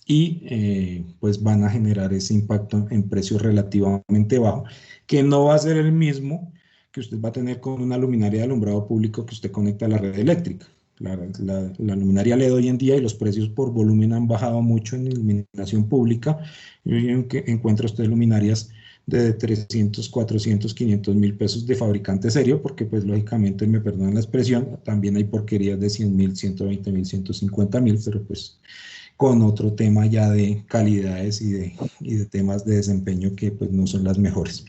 y pues van a generar ese impacto en precio relativamente bajo, que no va a ser el mismo que usted va a tener con una luminaria de alumbrado público que usted conecta a la red eléctrica. La luminaria LED hoy en día, y los precios por volumen han bajado mucho en iluminación pública. Yo encuentro usted luminarias de 300, 400, 500 mil pesos de fabricante serio, porque pues lógicamente, me perdonan la expresión, también hay porquerías de 100 mil, 120 mil, 150 mil, pero pues con otro tema ya de calidades y de temas de desempeño que pues no son las mejores.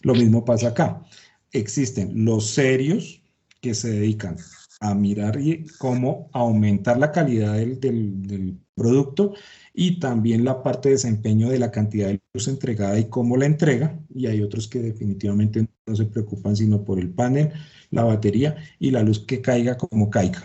Lo mismo pasa acá. Existen los serios que se dedican a mirar cómo aumentar la calidad del producto, y también la parte de desempeño de la cantidad de luz entregada y cómo la entrega, y hay otros que definitivamente no se preocupan sino por el panel, la batería y la luz que caiga como caiga.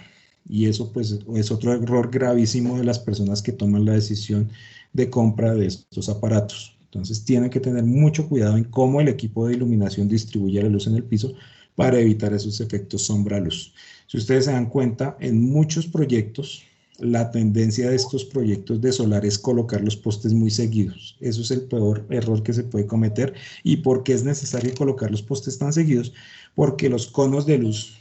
Y eso pues es otro error gravísimo de las personas que toman la decisión de compra de estos aparatos. Entonces tienen que tener mucho cuidado en cómo el equipo de iluminación distribuye la luz en el piso para evitar esos efectos sombra-luz. Si ustedes se dan cuenta, en muchos proyectos, la tendencia de estos proyectos de solar es colocar los postes muy seguidos. Eso es el peor error que se puede cometer. ¿Y por qué es necesario colocar los postes tan seguidos? Porque los conos de luz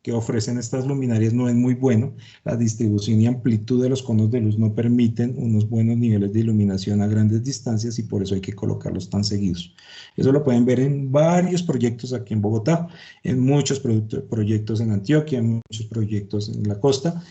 que ofrecen estas luminarias no es muy bueno. La distribución y amplitud de los conos de luz no permiten unos buenos niveles de iluminación a grandes distancias, y por eso hay que colocarlos tan seguidos. Eso lo pueden ver en varios proyectos aquí en Bogotá, en muchos proyectos en Antioquia, en muchos proyectos en la costa,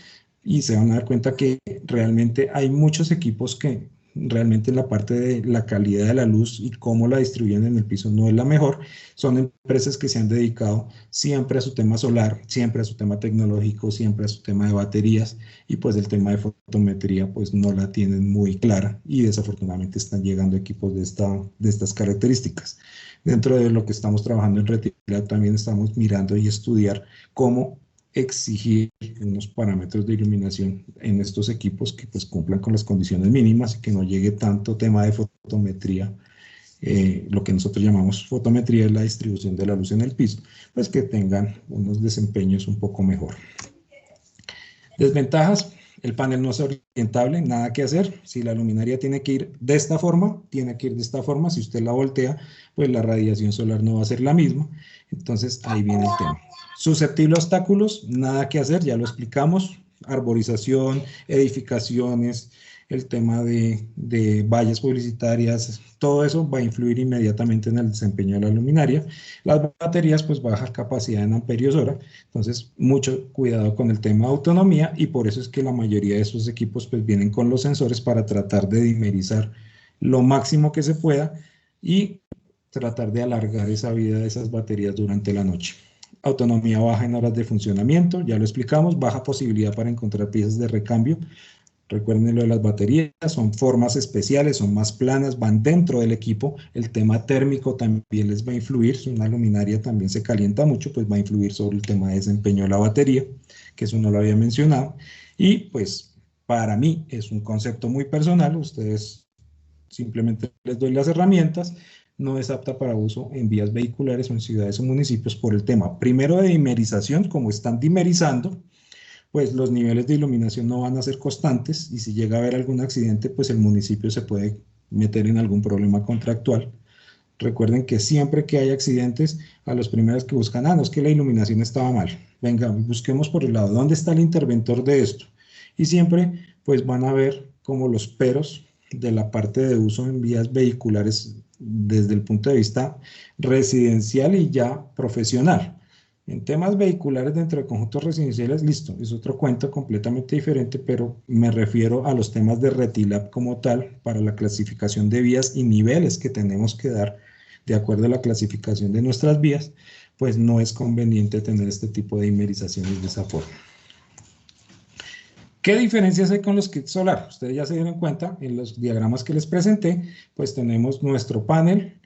y se van a dar cuenta que realmente hay muchos equipos que realmente en la parte de la calidad de la luz y cómo la distribuyen en el piso no es la mejor. Son empresas que se han dedicado siempre a su tema solar, siempre a su tema tecnológico, siempre a su tema de baterías, y pues el tema de fotometría pues no la tienen muy clara, y desafortunadamente están llegando equipos de estas características. Dentro de lo que estamos trabajando en Retilab también estamos mirando y estudiar cómo exigir unos parámetros de iluminación en estos equipos que pues cumplan con las condiciones mínimas y que no llegue tanto tema de fotometría. Lo que nosotros llamamos fotometría es la distribución de la luz en el piso, pues que tengan unos desempeños un poco mejor. Desventajas: el panel no es orientable, nada que hacer. Si la luminaria tiene que ir de esta forma, tiene que ir de esta forma. Si usted la voltea, pues la radiación solar no va a ser la misma. Entonces ahí viene el tema. Susceptible a obstáculos, nada que hacer, ya lo explicamos. Arborización, edificaciones, el tema de vallas publicitarias, todo eso va a influir inmediatamente en el desempeño de la luminaria. Las baterías, pues baja capacidad en amperios hora, entonces mucho cuidado con el tema de autonomía, y por eso es que la mayoría de estos equipos pues vienen con los sensores para tratar de dimerizar lo máximo que se pueda y tratar de alargar esa vida de esas baterías durante la noche. Autonomía baja en horas de funcionamiento, ya lo explicamos, baja posibilidad para encontrar piezas de recambio. Recuerden lo de las baterías, son formas especiales, son más planas, van dentro del equipo. El tema térmico también les va a influir. Si una luminaria también se calienta mucho, pues va a influir sobre el tema de desempeño de la batería, que eso no lo había mencionado. Y pues para mí es un concepto muy personal, ustedes simplemente les doy las herramientas. No es apta para uso en vías vehiculares o en ciudades o municipios por el tema, primero, de dimerización. Como están dimerizando, pues los niveles de iluminación no van a ser constantes, y si llega a haber algún accidente, pues el municipio se puede meter en algún problema contractual. Recuerden que siempre que hay accidentes, a los primeros que buscan, no es que la iluminación estaba mal, venga, busquemos por el lado, ¿dónde está el interventor de esto? Y siempre pues van a ver como los peros de la parte de uso en vías vehiculares desde el punto de vista residencial y ya profesional. En temas vehiculares dentro de conjuntos residenciales, listo, es otro cuento completamente diferente, pero me refiero a los temas de Retilab como tal, para la clasificación de vías y niveles que tenemos que dar de acuerdo a la clasificación de nuestras vías, pues no es conveniente tener este tipo de dimerizaciones de esa forma. ¿Qué diferencias hay con los kits solar? Ustedes ya se dieron cuenta en los diagramas que les presenté, pues tenemos nuestro panel.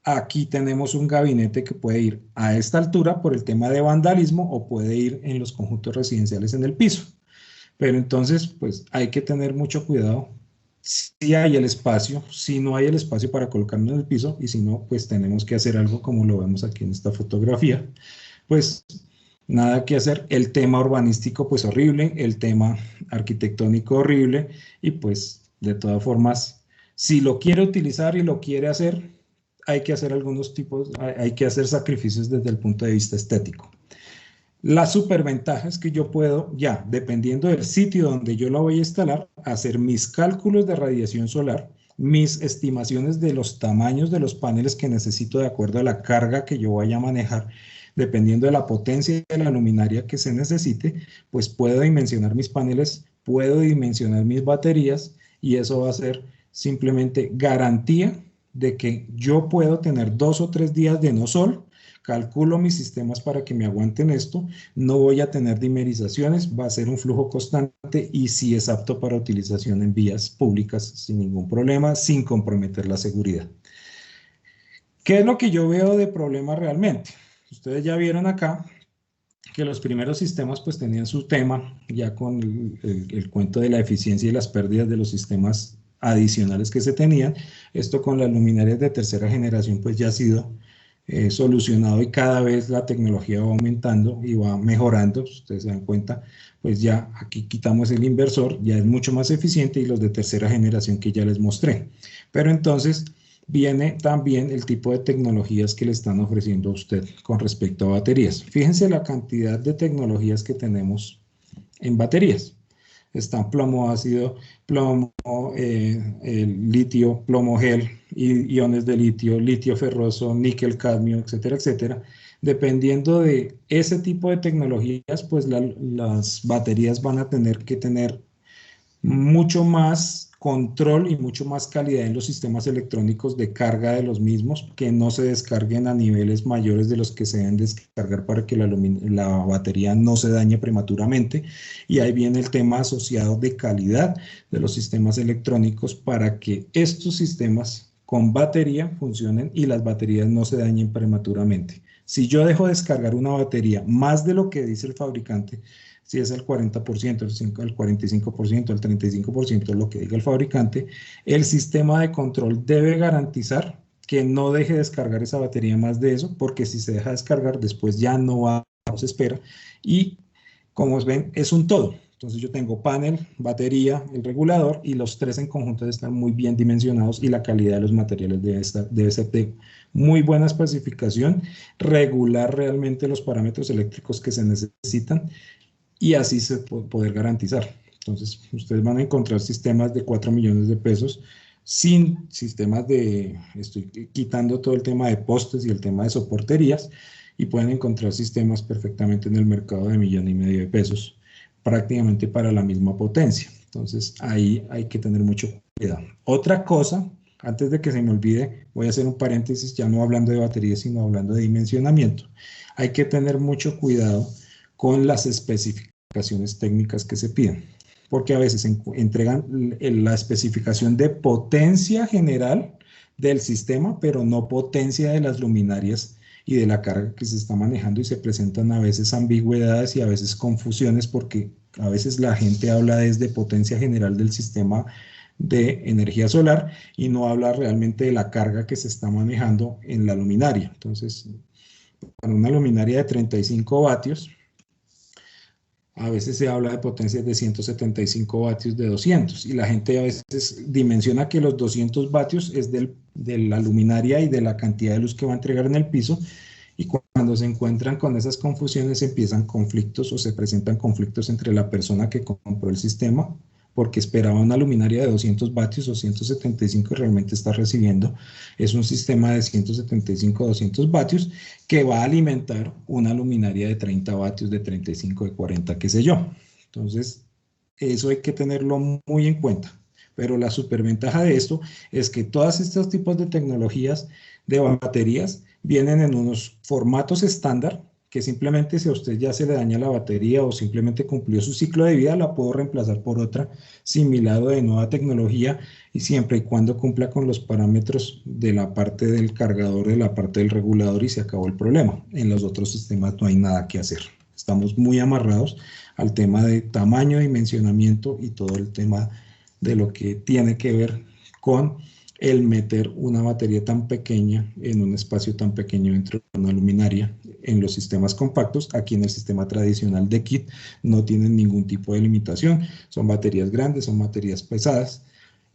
Aquí tenemos un gabinete que puede ir a esta altura por el tema de vandalismo, o puede ir en los conjuntos residenciales en el piso. Pero entonces, pues hay que tener mucho cuidado si hay el espacio, si no hay el espacio para colocarlo en el piso, y si no, pues tenemos que hacer algo como lo vemos aquí en esta fotografía. Pues nada que hacer. El tema urbanístico pues horrible, el tema arquitectónico horrible, y pues de todas formas, si lo quiere utilizar y lo quiere hacer, hay que hacer algunos tipos, hay que hacer sacrificios desde el punto de vista estético. La superventaja es que yo puedo ya, dependiendo del sitio donde yo la voy a instalar, hacer mis cálculos de radiación solar, mis estimaciones de los tamaños de los paneles que necesito de acuerdo a la carga que yo vaya a manejar, dependiendo de la potencia de la luminaria que se necesite, pues puedo dimensionar mis paneles, puedo dimensionar mis baterías, y eso va a ser simplemente garantía de que yo puedo tener 2 o 3 días de no sol. Calculo mis sistemas para que me aguanten esto, no voy a tener dimerizaciones, va a ser un flujo constante, y sí es apto para utilización en vías públicas sin ningún problema, sin comprometer la seguridad. ¿Qué es lo que yo veo de problema realmente? Ustedes ya vieron acá que los primeros sistemas pues tenían su tema, ya con el cuento de la eficiencia y las pérdidas de los sistemas adicionales que se tenían. Esto con las luminarias de tercera generación pues ya ha sido solucionado, y cada vez la tecnología va aumentando y va mejorando. Ustedes se dan cuenta, pues ya aquí quitamos el inversor, ya es mucho más eficiente, y los de tercera generación que ya les mostré. Pero entonces viene también el tipo de tecnologías que le están ofreciendo a usted con respecto a baterías. Fíjense la cantidad de tecnologías que tenemos en baterías. Están plomo ácido, plomo, litio, plomo gel, iones de litio, litio ferroso, níquel cadmio, etcétera, etcétera. Dependiendo de ese tipo de tecnologías, pues las baterías van a tener que tener mucho más control y mucho más calidad en los sistemas electrónicos de carga de los mismos, que no se descarguen a niveles mayores de los que se deben descargar para que la batería no se dañe prematuramente. Y ahí viene el tema asociado de calidad de los sistemas electrónicos para que estos sistemas con batería funcionen y las baterías no se dañen prematuramente. Si yo dejo descargar una batería más de lo que dice el fabricante, si es el 40%, el 45%, el 35%, lo que diga el fabricante, el sistema de control debe garantizar que no deje descargar esa batería más de eso, porque si se deja descargar, después ya no va, no se espera. Y como ven, es un todo. Entonces yo tengo panel, batería, el regulador, y los tres en conjunto deben estar muy bien dimensionados y la calidad de los materiales debe ser de muy buena especificación, regular realmente los parámetros eléctricos que se necesitan, y así se puede poder garantizar. Entonces, ustedes van a encontrar sistemas de 4 millones de pesos sin sistemas de, estoy quitando todo el tema de postes y el tema de soporterías, y pueden encontrar sistemas perfectamente en el mercado de 1,5 millones de pesos, prácticamente para la misma potencia. Entonces, ahí hay que tener mucho cuidado. Otra cosa, antes de que se me olvide, voy a hacer un paréntesis, ya no hablando de baterías, sino hablando de dimensionamiento. Hay que tener mucho cuidado con las especificaciones técnicas que se piden, porque a veces entregan la especificación de potencia general del sistema, pero no potencia de las luminarias y de la carga que se está manejando, y se presentan a veces ambigüedades y a veces confusiones, porque a veces la gente habla desde potencia general del sistema de energía solar y no habla realmente de la carga que se está manejando en la luminaria. Entonces, para una luminaria de 35 vatios, a veces se habla de potencias de 175 vatios de 200, y la gente a veces dimensiona que los 200 vatios es de la luminaria y de la cantidad de luz que va a entregar en el piso, y cuando se encuentran con esas confusiones empiezan conflictos o se presentan conflictos entre la persona que compró el sistema, porque esperaba una luminaria de 200 vatios o 175 y realmente está recibiendo es un sistema de 175 a 200 vatios que va a alimentar una luminaria de 30 vatios, de 35, de 40, qué sé yo. Entonces, eso hay que tenerlo muy en cuenta. Pero la superventaja de esto es que todos estos tipos de tecnologías de baterías vienen en unos formatos estándar, que simplemente si a usted ya se le daña la batería o simplemente cumplió su ciclo de vida, la puedo reemplazar por otra similar o de nueva tecnología, y siempre y cuando cumpla con los parámetros de la parte del cargador, de la parte del regulador, y se acabó el problema. En los otros sistemas no hay nada que hacer. Estamos muy amarrados al tema de tamaño, dimensionamiento y todo el tema de lo que tiene que ver con el meter una batería tan pequeña en un espacio tan pequeño dentro de una luminaria. En los sistemas compactos, aquí en el sistema tradicional de kit, no tienen ningún tipo de limitación. Son baterías grandes, son baterías pesadas,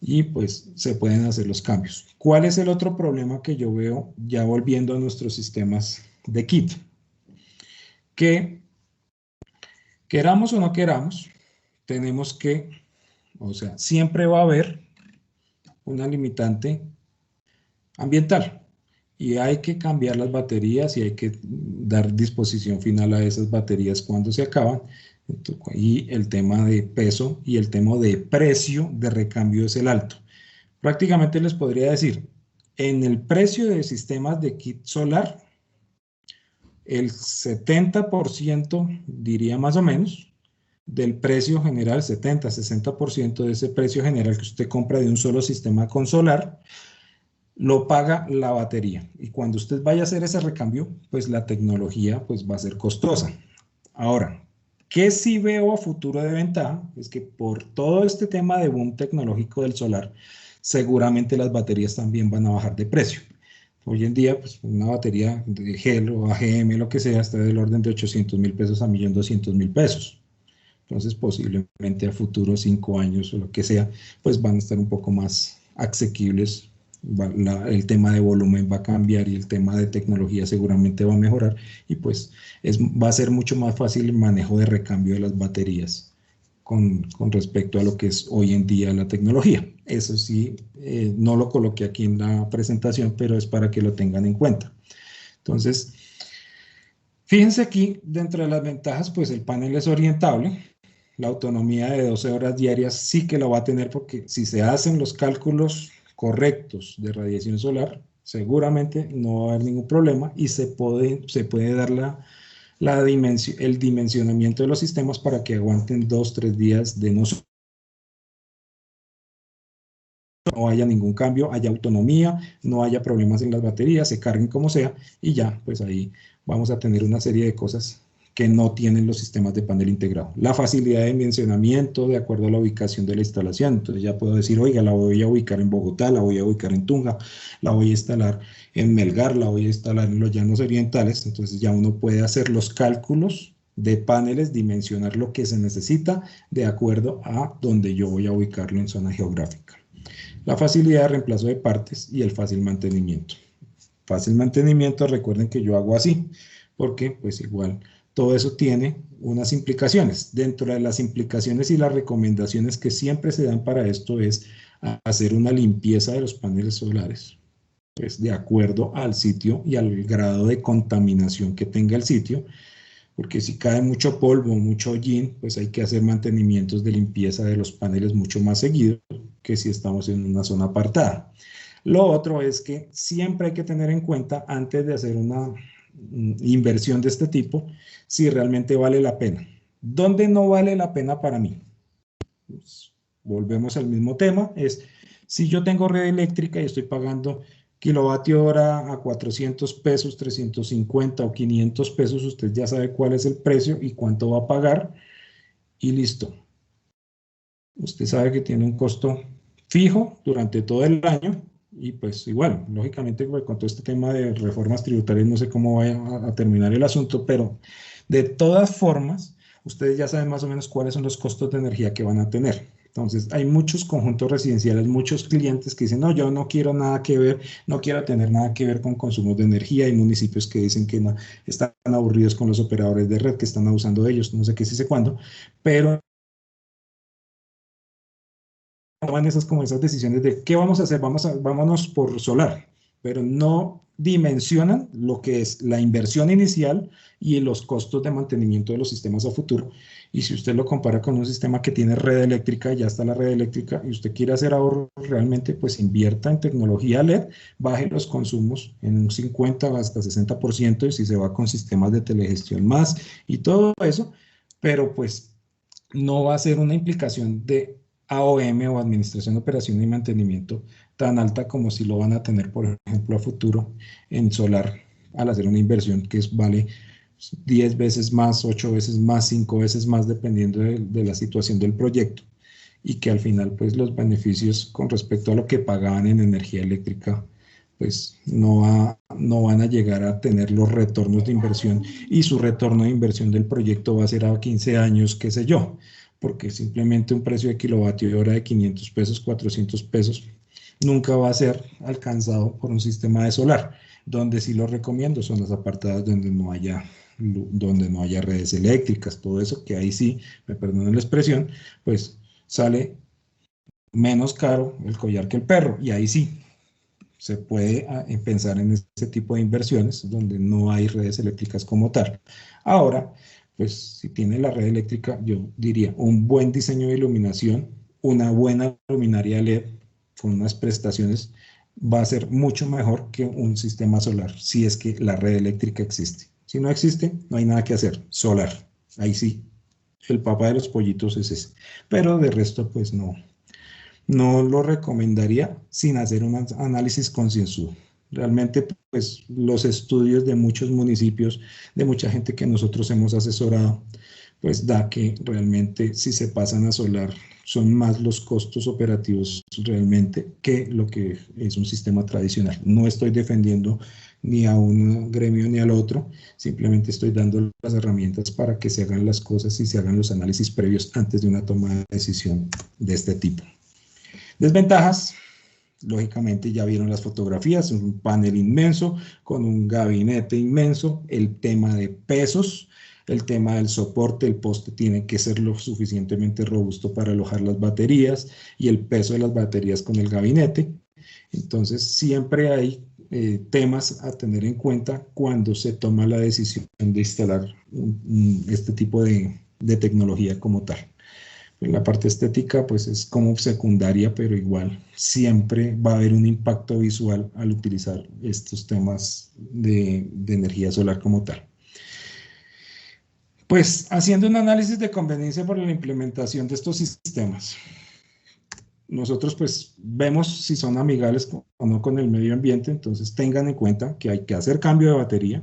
y pues se pueden hacer los cambios. ¿Cuál es el otro problema que yo veo ya volviendo a nuestros sistemas de kit? Que queramos o no queramos, tenemos que, o sea, siempre va a haber una limitante ambiental, y hay que cambiar las baterías y hay que dar disposición final a esas baterías cuando se acaban. Y el tema de peso y el tema de precio de recambio es el alto. Prácticamente les podría decir, en el precio de sistemas de kit solar, el 70%, diría más o menos, del precio general, 70-60% de ese precio general que usted compra de un solo sistema con solar, lo paga la batería. Y cuando usted vaya a hacer ese recambio, pues la tecnología pues va a ser costosa. Ahora, ¿qué sí veo a futuro de ventaja? Es que por todo este tema de boom tecnológico del solar, seguramente las baterías también van a bajar de precio. Hoy en día, pues una batería de GEL o AGM, lo que sea, está del orden de 800,000 pesos a 1,200,000 pesos. Entonces, posiblemente a futuro, 5 años o lo que sea, pues van a estar un poco más asequibles. El tema de volumen va a cambiar y el tema de tecnología seguramente va a mejorar, y pues va a ser mucho más fácil el manejo de recambio de las baterías con respecto a lo que es hoy en día la tecnología. Eso sí, no lo coloqué aquí en la presentación, pero es para que lo tengan en cuenta. Entonces, fíjense aquí, dentro de las ventajas, pues el panel es orientable. la autonomía de 12 horas diarias sí que lo va a tener, porque si se hacen los cálculos correctos de radiación solar, seguramente no va a haber ningún problema y se puede dar el dimensionamiento de los sistemas para que aguanten 2-3 días de no haya ningún cambio, haya autonomía, no haya problemas en las baterías, se carguen como sea, y ya, pues ahí vamos a tener una serie de cosas que no tienen los sistemas de panel integrado. La facilidad de dimensionamiento de acuerdo a la ubicación de la instalación. Entonces ya puedo decir, oiga, la voy a ubicar en Bogotá, la voy a ubicar en Tunja, la voy a instalar en Melgar, la voy a instalar en los Llanos Orientales. Entonces ya uno puede hacer los cálculos de paneles, dimensionar lo que se necesita de acuerdo a donde yo voy a ubicarlo en zona geográfica. La facilidad de reemplazo de partes y el fácil mantenimiento. Fácil mantenimiento, recuerden que yo hago así, porque pues igual todo eso tiene unas implicaciones. Dentro de las implicaciones y las recomendaciones que siempre se dan para esto es hacer una limpieza de los paneles solares, pues de acuerdo al sitio y al grado de contaminación que tenga el sitio, porque si cae mucho polvo, mucho hollín, pues hay que hacer mantenimientos de limpieza de los paneles mucho más seguido que si estamos en una zona apartada. Lo otro es que siempre hay que tener en cuenta, antes de hacer una inversión de este tipo, si realmente vale la pena. ¿Dónde no vale la pena para mí? Pues, volvemos al mismo tema, es si yo tengo red eléctrica y estoy pagando kilovatio hora a 400 pesos, 350 o 500 pesos, usted ya sabe cuál es el precio y cuánto va a pagar y listo. Usted sabe que tiene un costo fijo durante todo el año y pues igual, lógicamente pues, con todo este tema de reformas tributarias no sé cómo vaya a terminar el asunto, pero de todas formas, ustedes ya saben más o menos cuáles son los costos de energía que van a tener. Entonces, hay muchos conjuntos residenciales, muchos clientes que dicen, no, yo no quiero nada que ver, no quiero tener nada que ver con consumos de energía. Hay municipios que dicen que no, están aburridos con los operadores de red, que están abusando de ellos, no sé qué, sí sé cuándo, pero toman esas decisiones de qué vamos a hacer, vámonos por solar, pero no dimensionan lo que es la inversión inicial y los costos de mantenimiento de los sistemas a futuro. Y si usted lo compara con un sistema que tiene red eléctrica, ya está la red eléctrica, y usted quiere hacer ahorro realmente, pues invierta en tecnología LED, baje los consumos en un 50 hasta 60%, y si se va con sistemas de telegestión más y todo eso, pero pues no va a ser una implicación de AOM o Administración de Operación y Mantenimiento tan alta como si lo van a tener, por ejemplo, a futuro en solar, al hacer una inversión que vale 10 veces más, 8 veces más, 5 veces más, dependiendo de la situación del proyecto, y que al final pues los beneficios con respecto a lo que pagaban en energía eléctrica pues no van a llegar a tener los retornos de inversión, y su retorno de inversión del proyecto va a ser a 15 años, qué sé yo, porque simplemente un precio de kilovatio hora de 500 pesos, 400 pesos, nunca va a ser alcanzado por un sistema de solar. Donde sí lo recomiendo son las apartadas donde no haya redes eléctricas, todo eso, que ahí sí, me perdonen la expresión, pues sale menos caro el collar que el perro, y ahí sí se puede pensar en ese tipo de inversiones donde no hay redes eléctricas como tal. Ahora, pues si tiene la red eléctrica, yo diría un buen diseño de iluminación, una buena luminaria LED con unas prestaciones, va a ser mucho mejor que un sistema solar, si es que la red eléctrica existe. Si no existe, no hay nada que hacer, solar. Ahí sí, el papá de los pollitos es ese. Pero de resto, pues no lo recomendaría sin hacer un análisis concienzudo. Realmente, pues los estudios de muchos municipios, de mucha gente que nosotros hemos asesorado, pues da que realmente si se pasan a solar son más los costos operativos realmente que lo que es un sistema tradicional. No estoy defendiendo ni a un gremio ni al otro, simplemente estoy dando las herramientas para que se hagan las cosas y se hagan los análisis previos antes de una toma de decisión de este tipo. Desventajas, lógicamente ya vieron las fotografías, un panel inmenso con un gabinete inmenso, el tema de pesos, el tema del soporte, el poste tiene que ser lo suficientemente robusto para alojar las baterías, y el peso de las baterías con el gabinete. Entonces siempre hay temas a tener en cuenta cuando se toma la decisión de instalar este tipo de tecnología como tal. La parte estética pues es como secundaria, pero igual siempre va a haber un impacto visual al utilizar estos temas de energía solar como tal. Pues haciendo un análisis de conveniencia para la implementación de estos sistemas, nosotros pues vemos si son amigables o no con el medio ambiente, entonces tengan en cuenta que hay que hacer cambio de batería,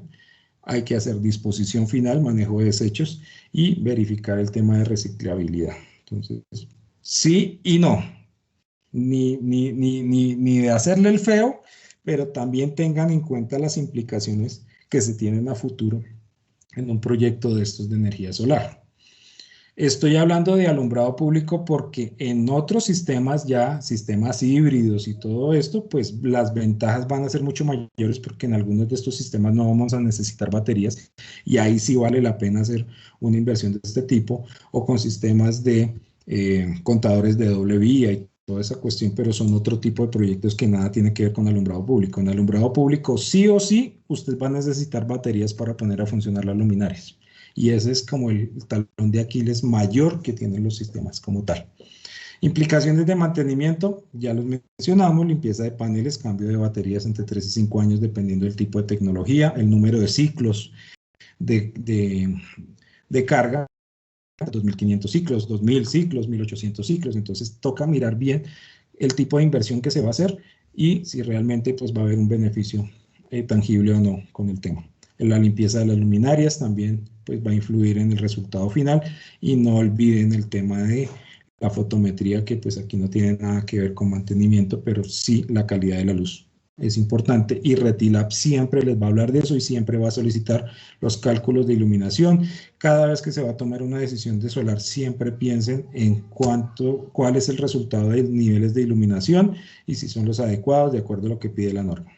hay que hacer disposición final, manejo de desechos y verificar el tema de reciclabilidad. Entonces, sí y no, ni de hacerle el feo, pero también tengan en cuenta las implicaciones que se tienen a futuro en un proyecto de estos de energía solar. Estoy hablando de alumbrado público porque en otros sistemas ya, sistemas híbridos y todo esto, pues las ventajas van a ser mucho mayores porque en algunos de estos sistemas no vamos a necesitar baterías y ahí sí vale la pena hacer una inversión de este tipo o con sistemas de contadores de doble vía y toda esa cuestión, pero son otro tipo de proyectos que nada tiene que ver con alumbrado público. En alumbrado público sí o sí usted va a necesitar baterías para poner a funcionar las luminarias. Y ese es como el talón de Aquiles mayor que tienen los sistemas como tal. Implicaciones de mantenimiento, ya los mencionamos, limpieza de paneles, cambio de baterías entre 3 y 5 años dependiendo del tipo de tecnología, el número de ciclos de carga, 2.500 ciclos, 2.000 ciclos, 1.800 ciclos, entonces toca mirar bien el tipo de inversión que se va a hacer y si realmente pues, va a haber un beneficio tangible o no con el tema. La limpieza de las luminarias también pues, va a influir en el resultado final y no olviden el tema de la fotometría que pues aquí no tiene nada que ver con mantenimiento, pero sí la calidad de la luz es importante y Retilab siempre les va a hablar de eso y siempre va a solicitar los cálculos de iluminación. Cada vez que se va a tomar una decisión de solar, siempre piensen en cuál es el resultado de niveles de iluminación y si son los adecuados de acuerdo a lo que pide la norma.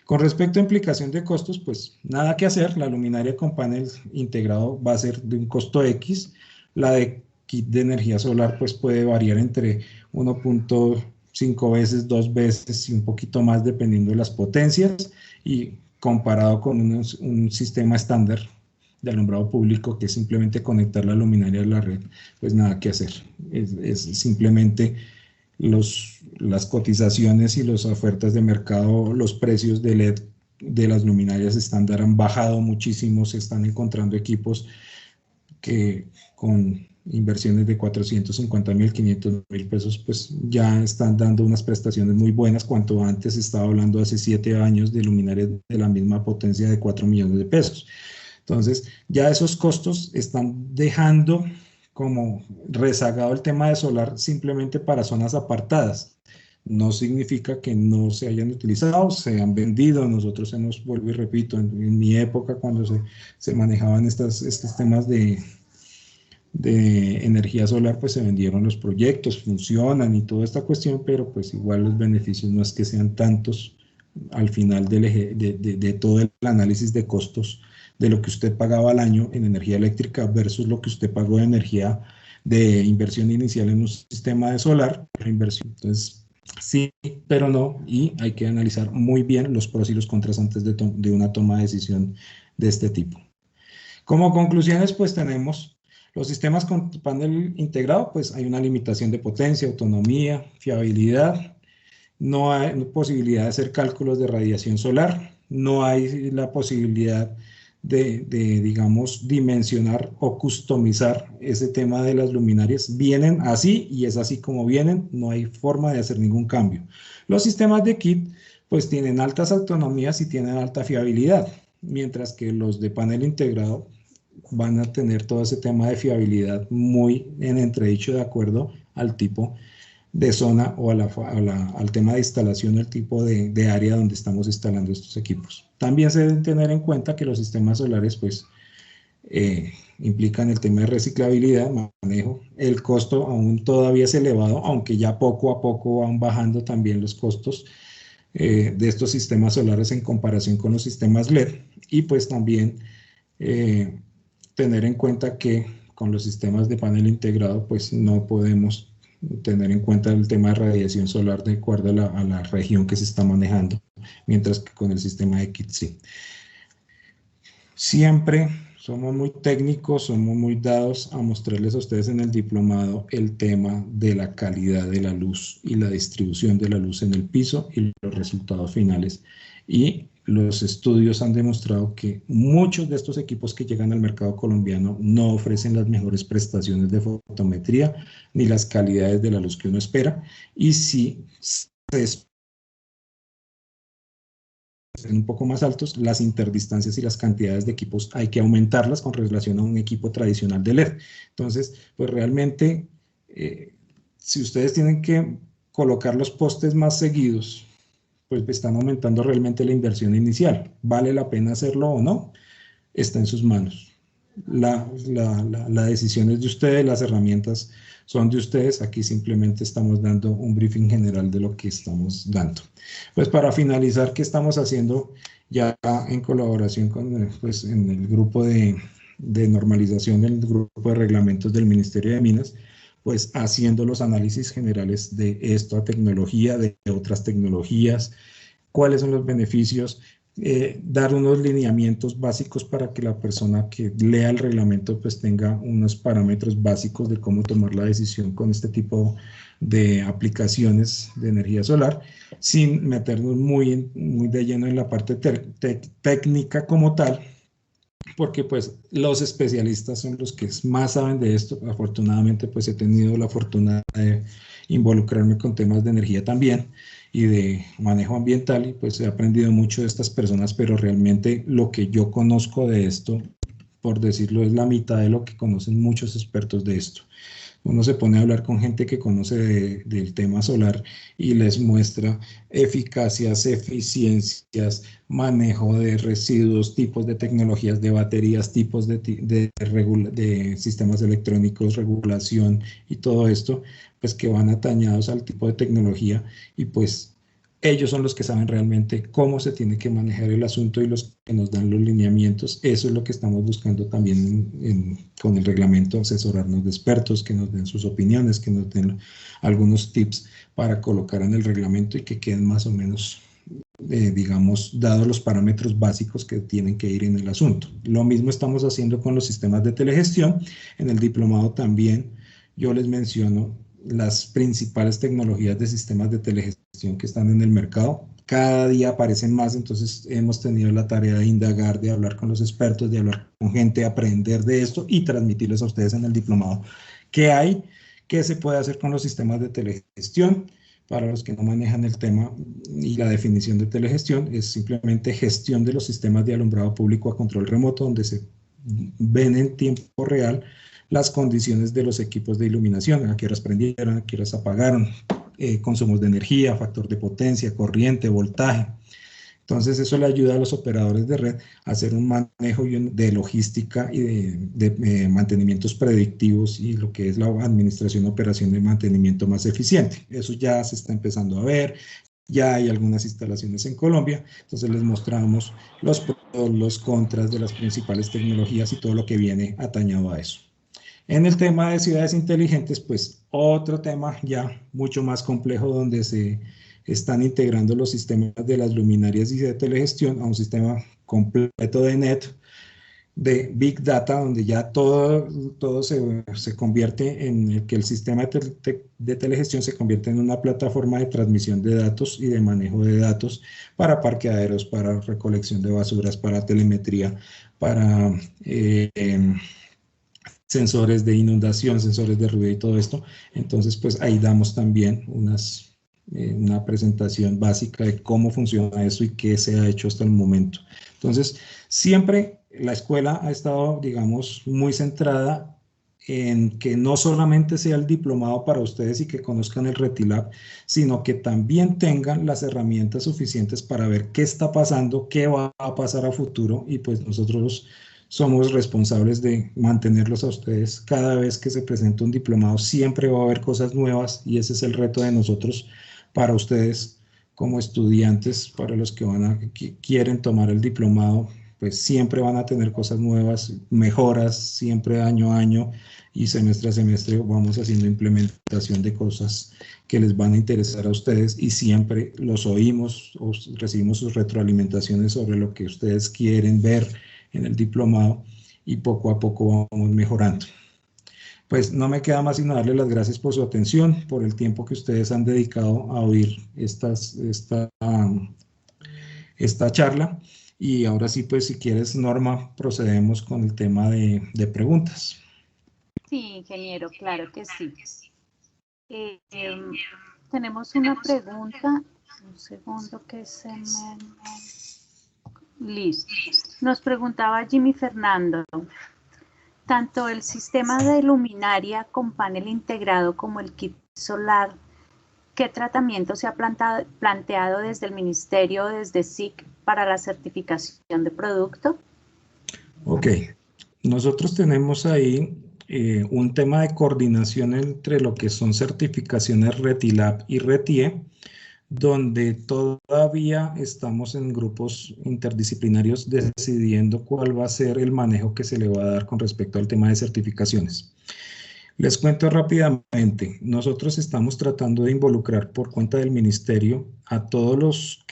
Con respecto a implicación de costos, pues nada que hacer, la luminaria con panel integrado va a ser de un costo X, la de kit de energía solar pues puede variar entre 1.5 veces, 2 veces y un poquito más dependiendo de las potencias y comparado con un sistema estándar de alumbrado público que es simplemente conectar la luminaria a la red, pues nada que hacer, es simplemente las cotizaciones y las ofertas de mercado, los precios de LED de las luminarias estándar han bajado muchísimo, se están encontrando equipos que con inversiones de 450.000, 500.000 pesos, pues ya están dando unas prestaciones muy buenas, cuanto antes estaba hablando hace 7 años de luminarias de la misma potencia de 4 millones de pesos. Entonces, ya esos costos están dejando como rezagado el tema de solar simplemente para zonas apartadas. No significa que no se hayan utilizado, se han vendido. Nosotros hemos, vuelvo y repito, en mi época cuando se manejaban estos temas de energía solar, pues se vendieron los proyectos, funcionan y toda esta cuestión, pero pues igual los beneficios no es que sean tantos al final de todo el análisis de costos de lo que usted pagaba al año en energía eléctrica versus lo que usted pagó de energía de inversión inicial en un sistema de solar, inversión. Entonces, sí, pero no, y hay que analizar muy bien los pros y los contras antes de una toma de decisión de este tipo. Como conclusiones, pues tenemos los sistemas con panel integrado, pues hay una limitación de potencia, autonomía, fiabilidad, no hay posibilidad de hacer cálculos de radiación solar, no hay la posibilidad digamos, dimensionar o customizar ese tema de las luminarias. Vienen así y es así como vienen, no hay forma de hacer ningún cambio. Los sistemas de kit, pues tienen altas autonomías y tienen alta fiabilidad, mientras que los de panel integrado van a tener todo ese tema de fiabilidad muy en entredicho de acuerdo al tipo de zona o al tema de instalación, el tipo de área donde estamos instalando estos equipos. También se deben tener en cuenta que los sistemas solares pues implican el tema de reciclabilidad, manejo, el costo aún todavía es elevado, aunque ya poco a poco van bajando también los costos de estos sistemas solares en comparación con los sistemas LED y pues también tener en cuenta que con los sistemas de panel integrado pues no podemos tener en cuenta el tema de radiación solar de acuerdo a la región que se está manejando, mientras que con el sistema de kit sí. Siempre somos muy técnicos, somos muy dados a mostrarles a ustedes en el diplomado el tema de la calidad de la luz y la distribución de la luz en el piso y los resultados finales. Y los estudios han demostrado que muchos de estos equipos que llegan al mercado colombiano no ofrecen las mejores prestaciones de fotometría ni las calidades de la luz que uno espera, y si se un poco más altos, las interdistancias y las cantidades de equipos hay que aumentarlas con relación a un equipo tradicional de LED. Entonces, pues realmente, si ustedes tienen que colocar los postes más seguidos, pues están aumentando realmente la inversión inicial. ¿Vale la pena hacerlo o no? Está en sus manos. La decisión es de ustedes, las herramientas son de ustedes. Aquí simplemente estamos dando un briefing general de lo que estamos dando. Pues para finalizar, ¿qué estamos haciendo ya en colaboración con pues, en el grupo de normalización, el grupo de reglamentos del Ministerio de Minas? Pues haciendo los análisis generales de esta tecnología, de otras tecnologías, cuáles son los beneficios, dar unos lineamientos básicos para que la persona que lea el reglamento pues tenga unos parámetros básicos de cómo tomar la decisión con este tipo de aplicaciones de energía solar, sin meternos muy de lleno en la parte técnica como tal, porque pues los especialistas son los que más saben de esto. Afortunadamente pues he tenido la fortuna de involucrarme con temas de energía también y de manejo ambiental, y pues he aprendido mucho de estas personas, pero realmente lo que yo conozco de esto, por decirlo, es la mitad de lo que conocen muchos expertos de esto. Uno se pone a hablar con gente que conoce del tema solar y les muestra eficacias, eficiencias, manejo de residuos, tipos de tecnologías de baterías, tipos de sistemas electrónicos, regulación y todo esto, pues que van atañados al tipo de tecnología, y pues ellos son los que saben realmente cómo se tiene que manejar el asunto y los que nos dan los lineamientos. Eso es lo que estamos buscando también con el reglamento, asesorarnos de expertos que nos den sus opiniones, que nos den algunos tips para colocar en el reglamento y que queden más o menos, digamos, dados los parámetros básicos que tienen que ir en el asunto. Lo mismo estamos haciendo con los sistemas de telegestión. En el diplomado también yo les menciono las principales tecnologías de sistemas de telegestión que están en el mercado. Cada día aparecen más, entonces hemos tenido la tarea de indagar, de hablar con los expertos, de hablar con gente, aprender de esto y transmitirles a ustedes en el diplomado qué hay, qué se puede hacer con los sistemas de telegestión. Para los que no manejan el tema y la definición de telegestión, es simplemente gestión de los sistemas de alumbrado público a control remoto, donde se ven en tiempo real las condiciones de los equipos de iluminación, a qué horas prendieron, a qué horas apagaron, consumos de energía, factor de potencia, corriente, voltaje. Entonces eso le ayuda a los operadores de red a hacer un manejo de logística y de mantenimientos predictivos y lo que es la administración, operación de mantenimiento más eficiente. Eso ya se está empezando a ver. Ya hay algunas instalaciones en Colombia, entonces les mostramos los pros, los contras de las principales tecnologías y todo lo que viene atañado a eso. En el tema de ciudades inteligentes, pues otro tema ya mucho más complejo, donde se están integrando los sistemas de las luminarias y de telegestión a un sistema completo de NET, de Big Data, donde ya todo se convierte en que el sistema de telegestión se convierte en una plataforma de transmisión de datos y de manejo de datos para parqueaderos, para recolección de basuras, para telemetría, para sensores de inundación, sensores de ruido y todo esto. Entonces, pues ahí damos también una presentación básica de cómo funciona eso y qué se ha hecho hasta el momento. Entonces, siempre la escuela ha estado, digamos, muy centrada en que no solamente sea el diplomado para ustedes y que conozcan el RETILAB, sino que también tengan las herramientas suficientes para ver qué está pasando, qué va a pasar a futuro, y pues nosotros somos responsables de mantenerlos a ustedes. Cada vez que se presenta un diplomado siempre va a haber cosas nuevas, y ese es el reto de nosotros para ustedes como estudiantes. Para los que quieren tomar el diplomado, pues siempre van a tener cosas nuevas, mejoras, siempre año a año y semestre a semestre vamos haciendo implementación de cosas que les van a interesar a ustedes, y siempre los oímos o recibimos sus retroalimentaciones sobre lo que ustedes quieren ver en el diplomado, y poco a poco vamos mejorando. Pues no me queda más sino darles las gracias por su atención, por el tiempo que ustedes han dedicado a oír esta charla. Y ahora sí, pues si quieres, Norma, procedemos con el tema de preguntas. Sí, ingeniero, claro que sí. Tenemos una pregunta. Un segundo que se me... Listo. Nos preguntaba Jimmy Fernando. Tanto el sistema de luminaria con panel integrado como el kit solar, ¿qué tratamiento se ha planteado desde el Ministerio, desde SIC, para la certificación de producto? Ok, nosotros tenemos ahí un tema de coordinación entre lo que son certificaciones RETILAB y RETIE, donde todavía estamos en grupos interdisciplinarios decidiendo cuál va a ser el manejo que se le va a dar con respecto al tema de certificaciones. Les cuento rápidamente, nosotros estamos tratando de involucrar por cuenta del ministerio a todos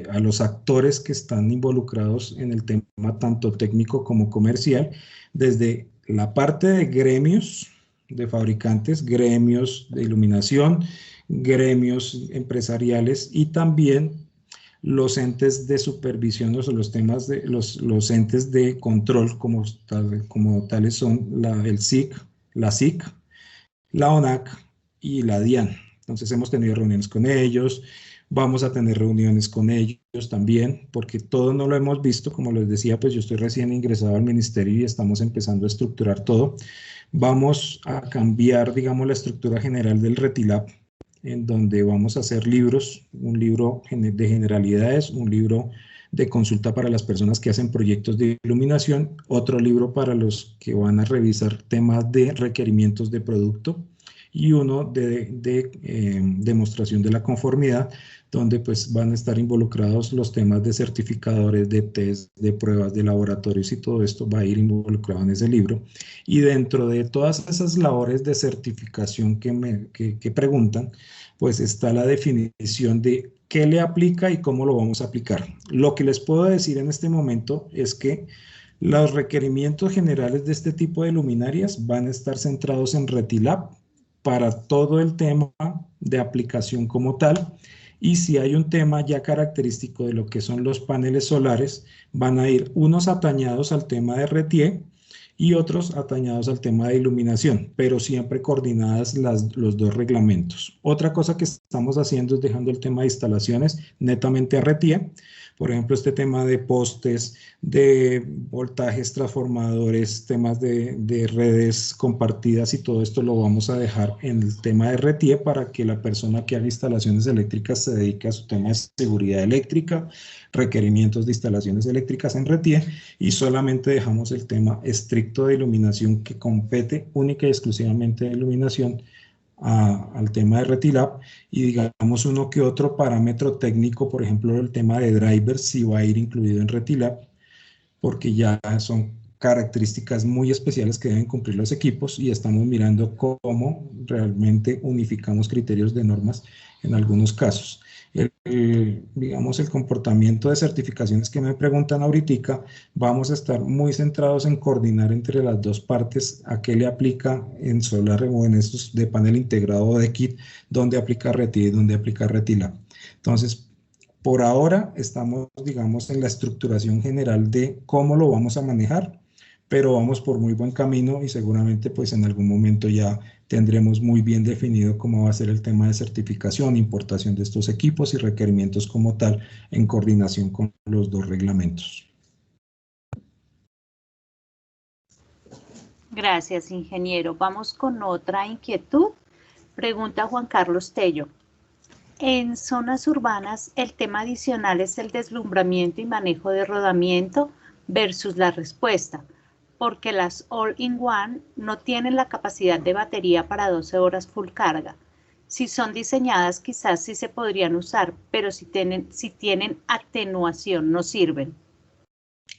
a los actores que están involucrados en el tema tanto técnico como comercial, desde la parte de gremios de fabricantes, gremios de iluminación, gremios empresariales y también los entes de supervisión o los temas de los entes de control como tales son el SIC, la SIC, la ONAC y la DIAN. Entonces hemos tenido reuniones con ellos, vamos a tener reuniones con ellos también, porque todo no lo hemos visto, como les decía, pues yo estoy recién ingresado al ministerio y estamos empezando a estructurar todo. Vamos a cambiar, digamos, la estructura general del RETILAB, en donde vamos a hacer libros, un libro de generalidades, un libro de consulta para las personas que hacen proyectos de iluminación, otro libro para los que van a revisar temas de requerimientos de producto y uno de demostración de la conformidad, donde pues van a estar involucrados los temas de certificadores, de test, de pruebas, de laboratorios y todo esto va a ir involucrado en ese libro. Y dentro de todas esas labores de certificación que preguntan, pues está la definición de qué le aplica y cómo lo vamos a aplicar. Lo que les puedo decir en este momento es que los requerimientos generales de este tipo de luminarias van a estar centrados en RETILAB para todo el tema de aplicación como tal. Y si hay un tema ya característico de lo que son los paneles solares, van a ir unos atañados al tema de RETIE y otros atañados al tema de iluminación, pero siempre coordinadas los dos reglamentos. Otra cosa que estamos haciendo es dejando el tema de instalaciones netamente a RETIE. Por ejemplo, este tema de postes, de voltajes, transformadores, temas de redes compartidas y todo esto lo vamos a dejar en el tema de RETIE para que la persona que haga instalaciones eléctricas se dedique a su tema de seguridad eléctrica, requerimientos de instalaciones eléctricas en RETIE y solamente dejamos el tema estricto de iluminación que compete única y exclusivamente de iluminación al tema de RETILAB y digamos uno que otro parámetro técnico, por ejemplo el tema de drivers si va a ir incluido en RETILAB porque ya son características muy especiales que deben cumplir los equipos y estamos mirando cómo realmente unificamos criterios de normas en algunos casos. Digamos, el comportamiento de certificaciones que me preguntan ahorita, vamos a estar muy centrados en coordinar entre las dos partes a qué le aplica en solar o en estos de panel integrado o de kit, dónde aplica RETIE y dónde aplica RETILAB. Entonces, por ahora estamos, digamos, en la estructuración general de cómo lo vamos a manejar, pero vamos por muy buen camino y seguramente pues en algún momento ya tendremos muy bien definido cómo va a ser el tema de certificación, importación de estos equipos y requerimientos como tal en coordinación con los dos reglamentos. Gracias, ingeniero. Vamos con otra inquietud. Pregunta Juan Carlos Tello. En zonas urbanas, el tema adicional es el deslumbramiento y manejo de rodamiento versus la respuesta, porque las All-in-One no tienen la capacidad de batería para 12 horas full carga. Si son diseñadas, quizás sí se podrían usar, pero si tienen atenuación, no sirven.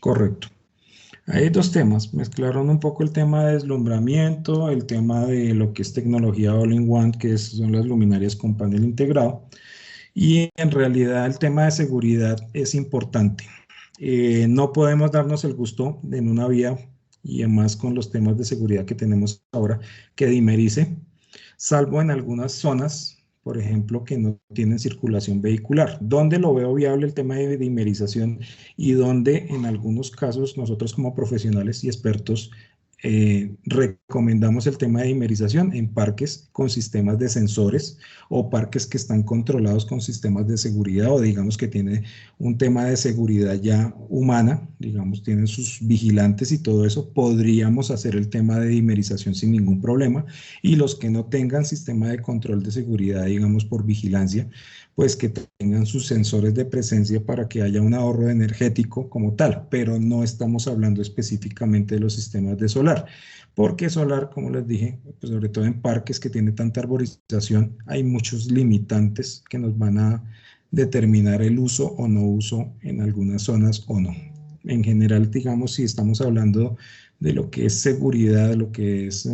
Correcto. Hay dos temas, mezclaron un poco el tema de deslumbramiento, el tema de lo que es tecnología All-in-One, que son las luminarias con panel integrado, y en realidad el tema de seguridad es importante. No podemos darnos el gusto en una vía y además con los temas de seguridad que tenemos ahora, que dimerice, salvo en algunas zonas, por ejemplo, que no tienen circulación vehicular. ¿Dónde lo veo viable el tema de dimerización y dónde en algunos casos nosotros como profesionales y expertos recomendamos el tema de dimerización? En parques con sistemas de sensores o parques que están controlados con sistemas de seguridad, o digamos que tiene un tema de seguridad ya humana, digamos tienen sus vigilantes y todo eso, podríamos hacer el tema de dimerización sin ningún problema. Y los que no tengan sistema de control de seguridad, digamos por vigilancia, pues que tengan sus sensores de presencia para que haya un ahorro energético como tal, pero no estamos hablando específicamente de los sistemas de solar, porque solar, como les dije, pues sobre todo en parques que tiene tanta arborización, hay muchos limitantes que nos van a determinar el uso o no uso en algunas zonas o no. En general, digamos, si estamos hablando de lo que es seguridad, de lo que es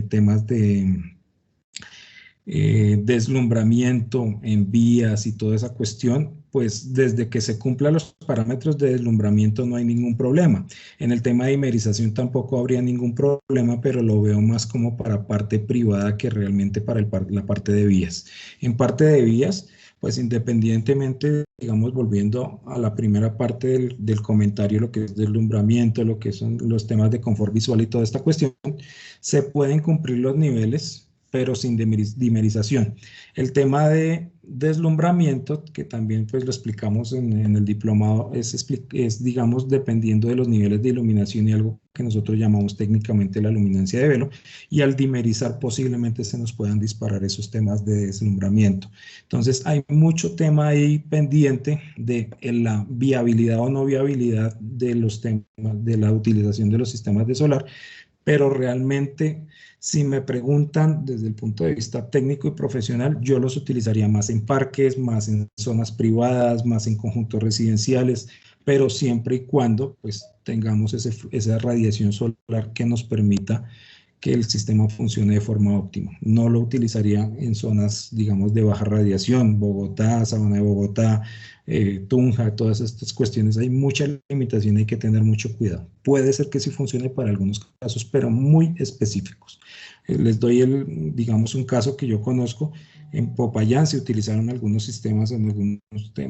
temas de deslumbramiento en vías y toda esa cuestión, pues desde que se cumplan los parámetros de deslumbramiento no hay ningún problema. En el tema de dimerización tampoco habría ningún problema, pero lo veo más como para parte privada que realmente para la parte de vías. En parte de vías, pues independientemente, digamos, volviendo a la primera parte del comentario, lo que es deslumbramiento, lo que son los temas de confort visual y toda esta cuestión, se pueden cumplir los niveles, pero sin dimerización. El tema de deslumbramiento, que también pues lo explicamos en el diplomado, es, digamos, dependiendo de los niveles de iluminación y algo que nosotros llamamos técnicamente la luminancia de velo, y al dimerizar posiblemente se nos puedan disparar esos temas de deslumbramiento. Entonces hay mucho tema ahí pendiente de la viabilidad o no viabilidad de los temas de la utilización de los sistemas de solar, pero realmente, si me preguntan desde el punto de vista técnico y profesional, yo los utilizaría más en parques, más en zonas privadas, más en conjuntos residenciales, pero siempre y cuando pues tengamos esa radiación solar que nos permita que el sistema funcione de forma óptima. No lo utilizaría en zonas, digamos, de baja radiación, Bogotá, Sabana de Bogotá, Tunja, todas estas cuestiones. Hay mucha limitación, hay que tener mucho cuidado. Puede ser que sí funcione para algunos casos, pero muy específicos. Les doy, digamos, un caso que yo conozco. En Popayán se utilizaron algunos sistemas en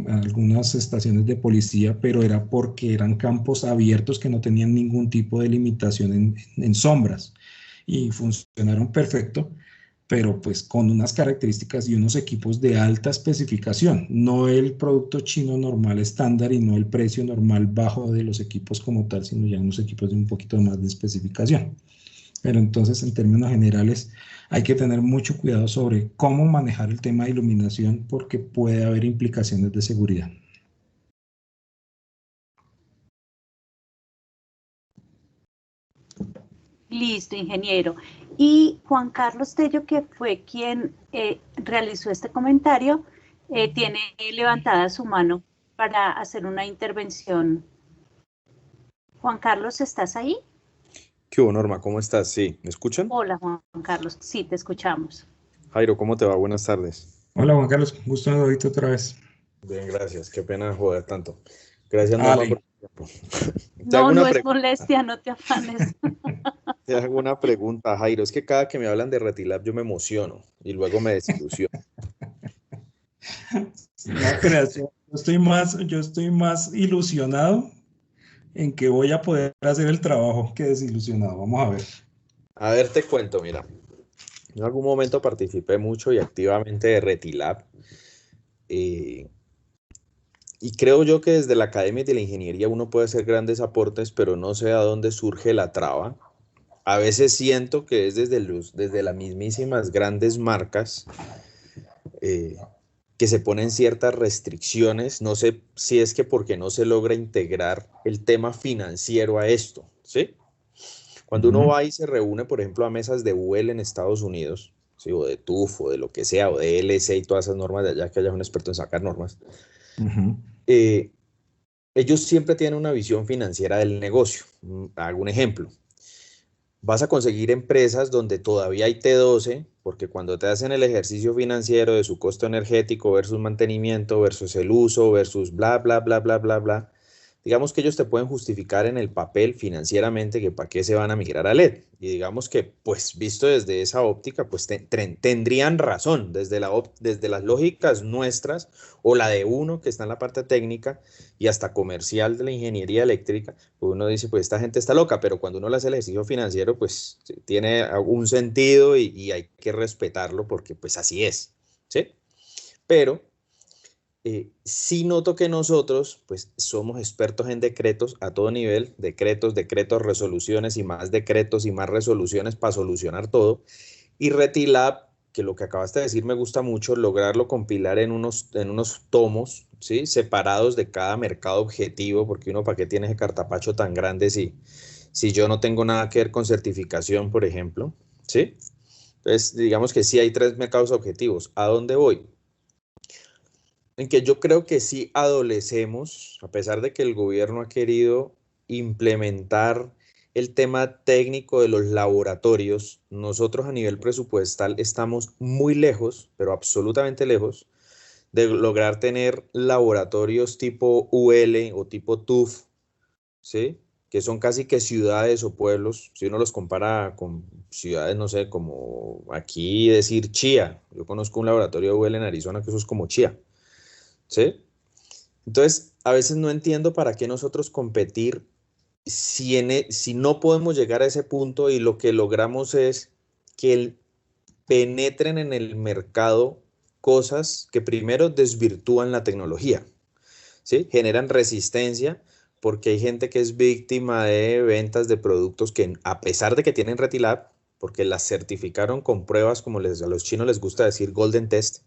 algunas estaciones de policía, pero era porque eran campos abiertos que no tenían ningún tipo de limitación en sombras. Y funcionaron perfecto, pero pues con unas características y unos equipos de alta especificación, no el producto chino normal estándar y no el precio normal bajo de los equipos como tal, sino ya unos equipos de un poquito más de especificación. Pero entonces, en términos generales, hay que tener mucho cuidado sobre cómo manejar el tema de iluminación porque puede haber implicaciones de seguridad. Listo, ingeniero. Y Juan Carlos Tello, que fue quien realizó este comentario, tiene levantada su mano para hacer una intervención. Juan Carlos, ¿estás ahí? ¿Qué hubo, Norma? ¿Cómo estás? Sí, ¿me escuchan? Hola, Juan Carlos. Sí, te escuchamos. Jairo, ¿cómo te va? Buenas tardes. Hola, Juan Carlos. Gusto de oírte otra vez. Bien, gracias. Qué pena joder tanto. Gracias, Norma, por el tiempo. No es molestia, no te afanes. Te hago una pregunta, Jairo. Es que cada que me hablan de Retilab yo me emociono y luego me desilusiono. No creas, yo estoy más ilusionado en que voy a poder hacer el trabajo que desilusionado. Vamos a ver. A ver, te cuento, mira. En algún momento participé mucho y activamente de Retilab. Y creo yo que desde la academia y de la ingeniería uno puede hacer grandes aportes, pero no sé a dónde surge la traba. A veces siento que es desde las mismísimas grandes marcas que se ponen ciertas restricciones. No sé si es que porque no se logra integrar el tema financiero a esto, ¿sí? Cuando uno va y se reúne, por ejemplo, a mesas de UL en Estados Unidos, ¿sí? O de TUF, o de lo que sea, o de LC y todas esas normas de allá, que haya un experto en sacar normas, ellos siempre tienen una visión financiera del negocio. Hago un ejemplo. Vas a conseguir empresas donde todavía hay T12, porque cuando te hacen el ejercicio financiero de su costo energético versus mantenimiento, versus el uso, versus bla, bla, bla, bla, bla, bla, digamos que ellos te pueden justificar en el papel financieramente que para qué se van a migrar a LED. Y digamos que, pues, visto desde esa óptica, pues tendrían razón desde las lógicas nuestras o la de uno que está en la parte técnica y hasta comercial de la ingeniería eléctrica. Pues uno dice, pues esta gente está loca, pero cuando uno le hace el ejercicio financiero, pues tiene algún sentido y hay que respetarlo porque pues así es, ¿sí? Pero sí noto que nosotros pues somos expertos en decretos a todo nivel, decretos, resoluciones y más decretos y más resoluciones para solucionar todo. Y Retilab, que lo que acabaste de decir me gusta mucho, lograrlo compilar en unos tomos, ¿sí? Separados de cada mercado objetivo, porque uno para qué tiene ese cartapacho tan grande si yo no tengo nada que ver con certificación, por ejemplo, ¿sí? Entonces, digamos que sí hay 3 mercados objetivos. ¿A dónde voy? En que yo creo que sí adolecemos, a pesar de que el gobierno ha querido implementar el tema técnico de los laboratorios, nosotros a nivel presupuestal estamos muy lejos, pero absolutamente lejos, de lograr tener laboratorios tipo UL o tipo TUF, ¿sí? Que son casi que ciudades o pueblos, si uno los compara con ciudades, no sé, como aquí decir Chía. Yo conozco un laboratorio de UL en Arizona que eso es como Chía. ¿Sí? Entonces, a veces no entiendo para qué nosotros competir si no podemos llegar a ese punto y lo que logramos es que penetren en el mercado cosas que primero desvirtúan la tecnología, ¿sí? Generan resistencia porque hay gente que es víctima de ventas de productos que a pesar de que tienen Retilab, porque las certificaron con pruebas como a los chinos les gusta decir Golden Test,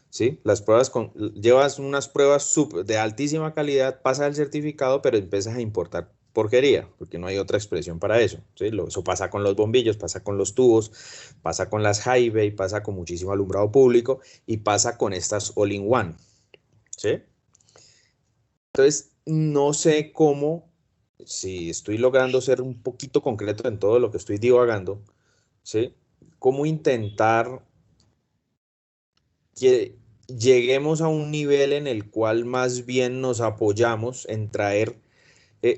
¿sí? Las pruebas llevas unas pruebas de altísima calidad, pasas el certificado, pero empiezas a importar porquería, porque no hay otra expresión para eso, ¿sí? Eso pasa con los bombillos, pasa con los tubos, pasa con las high-bay, pasa con muchísimo alumbrado público y pasa con estas all-in-one, ¿sí? Entonces, no sé cómo, si estoy logrando ser un poquito concreto en todo lo que estoy divagando, ¿sí? Cómo intentar que lleguemos a un nivel en el cual más bien nos apoyamos en traer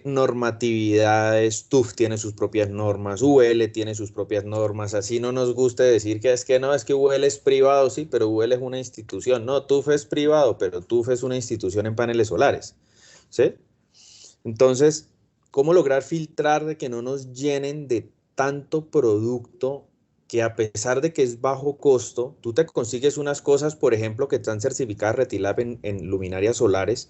normatividades. TUF tiene sus propias normas, UL tiene sus propias normas, así no nos guste decir que es que UL es privado, sí, pero UL es una institución. No, TUF es privado, pero TUF es una institución en paneles solares, ¿sí? Entonces, ¿cómo lograr filtrar de que no nos llenen de tanto producto que a pesar de que es bajo costo, tú te consigues unas cosas, por ejemplo, que están certificadas Retilab en luminarias solares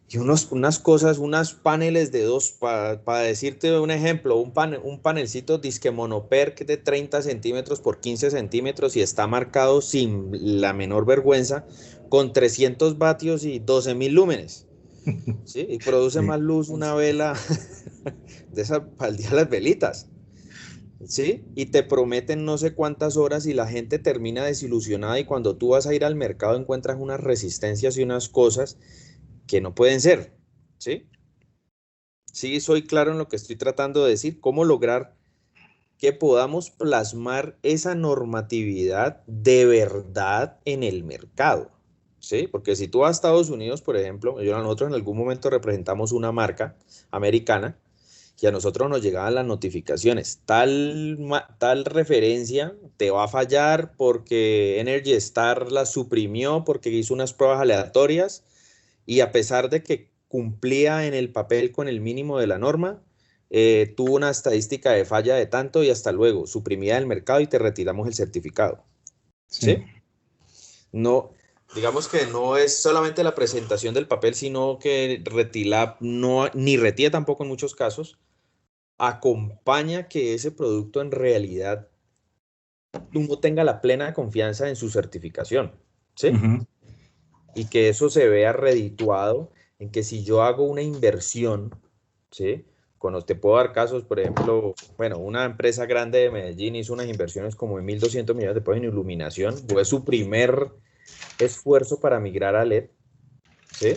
y unas cosas, unos paneles de para decirte un ejemplo, un panelcito disque monoperc de 30 centímetros por 15 centímetros y está marcado sin la menor vergüenza con 300 vatios y 12.000 lúmenes. ¿Sí? Y produce más luz una vela de esa para el día de las velitas. ¿Sí? Y te prometen no sé cuántas horas y la gente termina desilusionada y cuando tú vas a ir al mercado encuentras unas resistencias y unas cosas que no pueden ser. ¿Sí? Sí, soy claro en lo que estoy tratando de decir, cómo lograr que podamos plasmar esa normatividad de verdad en el mercado. ¿Sí? Porque si tú vas a Estados Unidos, por ejemplo, nosotros en algún momento representamos una marca americana y a nosotros nos llegaban las notificaciones, tal referencia te va a fallar porque Energy Star la suprimió porque hizo unas pruebas aleatorias y a pesar de que cumplía en el papel con el mínimo de la norma, tuvo una estadística de falla de tanto y hasta luego, suprimida del mercado y te retiramos el certificado. ¿Sí? No, digamos que no es solamente la presentación del papel, sino que Retilab ni Retia tampoco en muchos casos, acompaña que ese producto en realidad uno tenga la plena confianza en su certificación, ¿sí? Y que eso se vea redituado en que si yo hago una inversión, ¿sí? Te puedo dar casos, por ejemplo, bueno, una empresa grande de Medellín hizo unas inversiones como de 1.200 millones de pesos en iluminación, fue su primer esfuerzo para migrar a LED, ¿sí?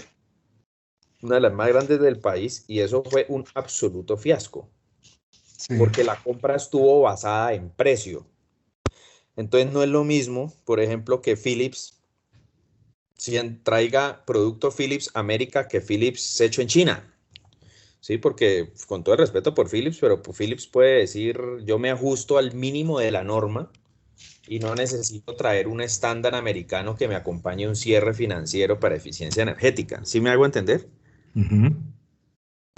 Una de las más grandes del país, y eso fue un absoluto fiasco, sí, porque la compra estuvo basada en precio. Entonces no es lo mismo, por ejemplo, que Philips traiga producto Philips América que Philips hecho en China, Sí, porque con todo el respeto por Philips, pero Philips puede decir, yo me ajusto al mínimo de la norma y no necesito traer un estándar americano que me acompañe un cierre financiero para eficiencia energética. ¿Sí me hago entender? Ujú.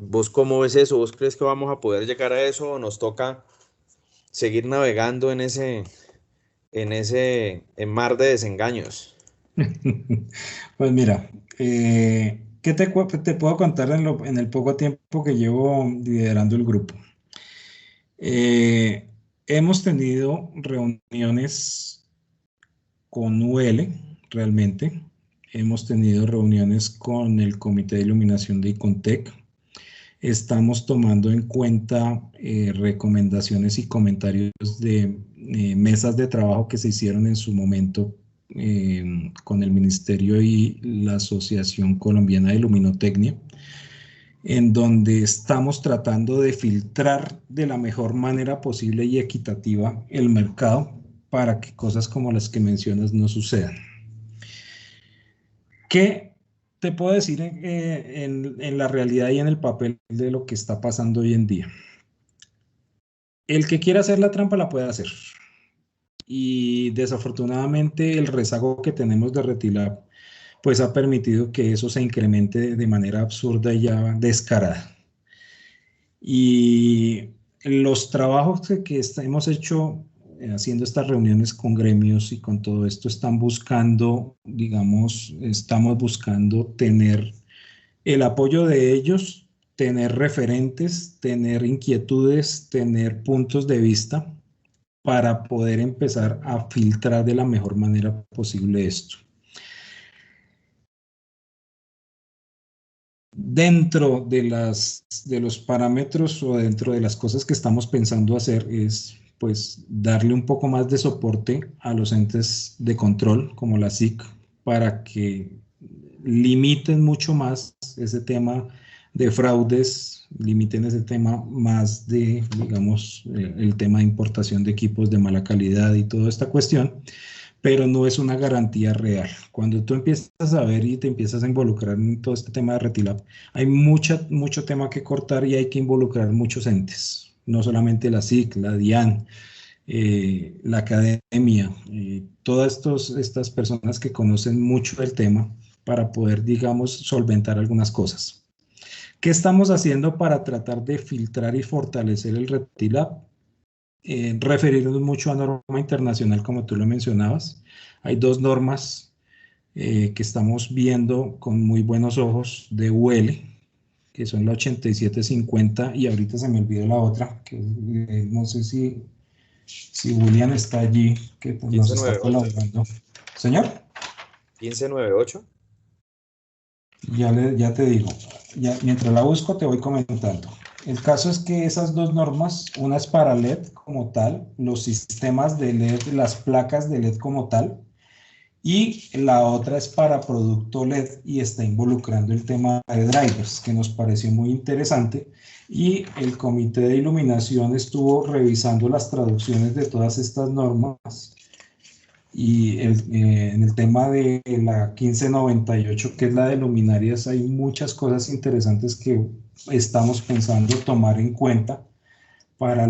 ¿Vos cómo ves eso? ¿Vos crees que vamos a poder llegar a eso o nos toca seguir navegando en mar de desengaños? Pues mira, ¿qué te puedo contar en el poco tiempo que llevo liderando el grupo? Hemos tenido reuniones con UL, realmente. Hemos tenido reuniones con el Comité de Iluminación de Icontec. Estamos tomando en cuenta recomendaciones y comentarios de mesas de trabajo que se hicieron en su momento con el Ministerio y la Asociación Colombiana de Luminotecnia, en donde estamos tratando de filtrar de la mejor manera posible y equitativa el mercado para que cosas como las que mencionas no sucedan. ¿Qué te puedo decir en la realidad y en el papel de lo que está pasando hoy en día? El que quiera hacer la trampa la puede hacer. Y desafortunadamente el rezago que tenemos de Retilab pues ha permitido que eso se incremente de manera absurda y ya descarada. Y los trabajos que hemos hecho haciendo estas reuniones con gremios y con todo esto están buscando, digamos, estamos buscando tener el apoyo de ellos, tener referentes, tener inquietudes, tener puntos de vista para poder empezar a filtrar de la mejor manera posible esto. Dentro de los parámetros o dentro de las cosas que estamos pensando hacer es pues darle un poco más de soporte a los entes de control como la SIC para que limiten mucho más ese tema de fraudes, limiten ese tema más de, digamos, el tema de importación de equipos de mala calidad y toda esta cuestión, pero no es una garantía real. Cuando tú empiezas a ver y te empiezas a involucrar en todo este tema de Retilab, hay mucho tema que cortar y hay que involucrar muchos entes, no solamente la SIC, la DIAN, la academia, todas estas personas que conocen mucho del tema para poder, digamos, solventar algunas cosas. ¿Qué estamos haciendo para tratar de filtrar y fortalecer el Retilab? Referirnos mucho a norma internacional, como tú lo mencionabas. Hay dos normas que estamos viendo con muy buenos ojos de UL, que son la 8750 y ahorita se me olvidó la otra, que no sé si William está allí, que pues, nos está colaborando. Señor. 1598. Ya te digo, mientras la busco te voy comentando. El caso es que esas dos normas, una es para LED como tal, los sistemas de LED, las placas de LED como tal, y la otra es para producto LED y está involucrando el tema de drivers, que nos pareció muy interesante, y el Comité de Iluminación estuvo revisando las traducciones de todas estas normas. Y en el tema de la 1598, que es la de luminarias, hay muchas cosas interesantes que estamos pensando tomar en cuenta para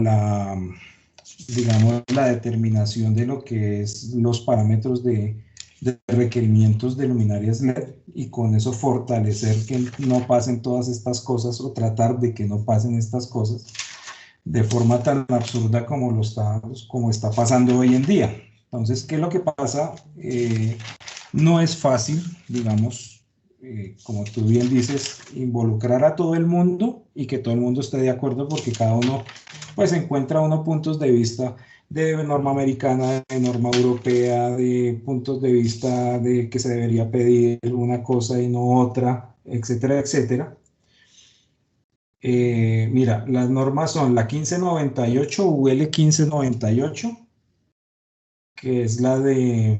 digamos, la determinación de lo que es los parámetros de requerimientos de luminarias LED y con eso fortalecer que no pasen todas estas cosas o tratar de que no pasen estas cosas de forma tan absurda como está pasando hoy en día. Entonces, ¿qué es lo que pasa? No es fácil, digamos, como tú bien dices, involucrar a todo el mundo y que todo el mundo esté de acuerdo porque cada uno pues encuentra unos puntos de vista de norma americana, de norma europea, de puntos de vista de que se debería pedir una cosa y no otra, etcétera, etcétera. Mira, las normas son la 1598, UL 1598, que es la de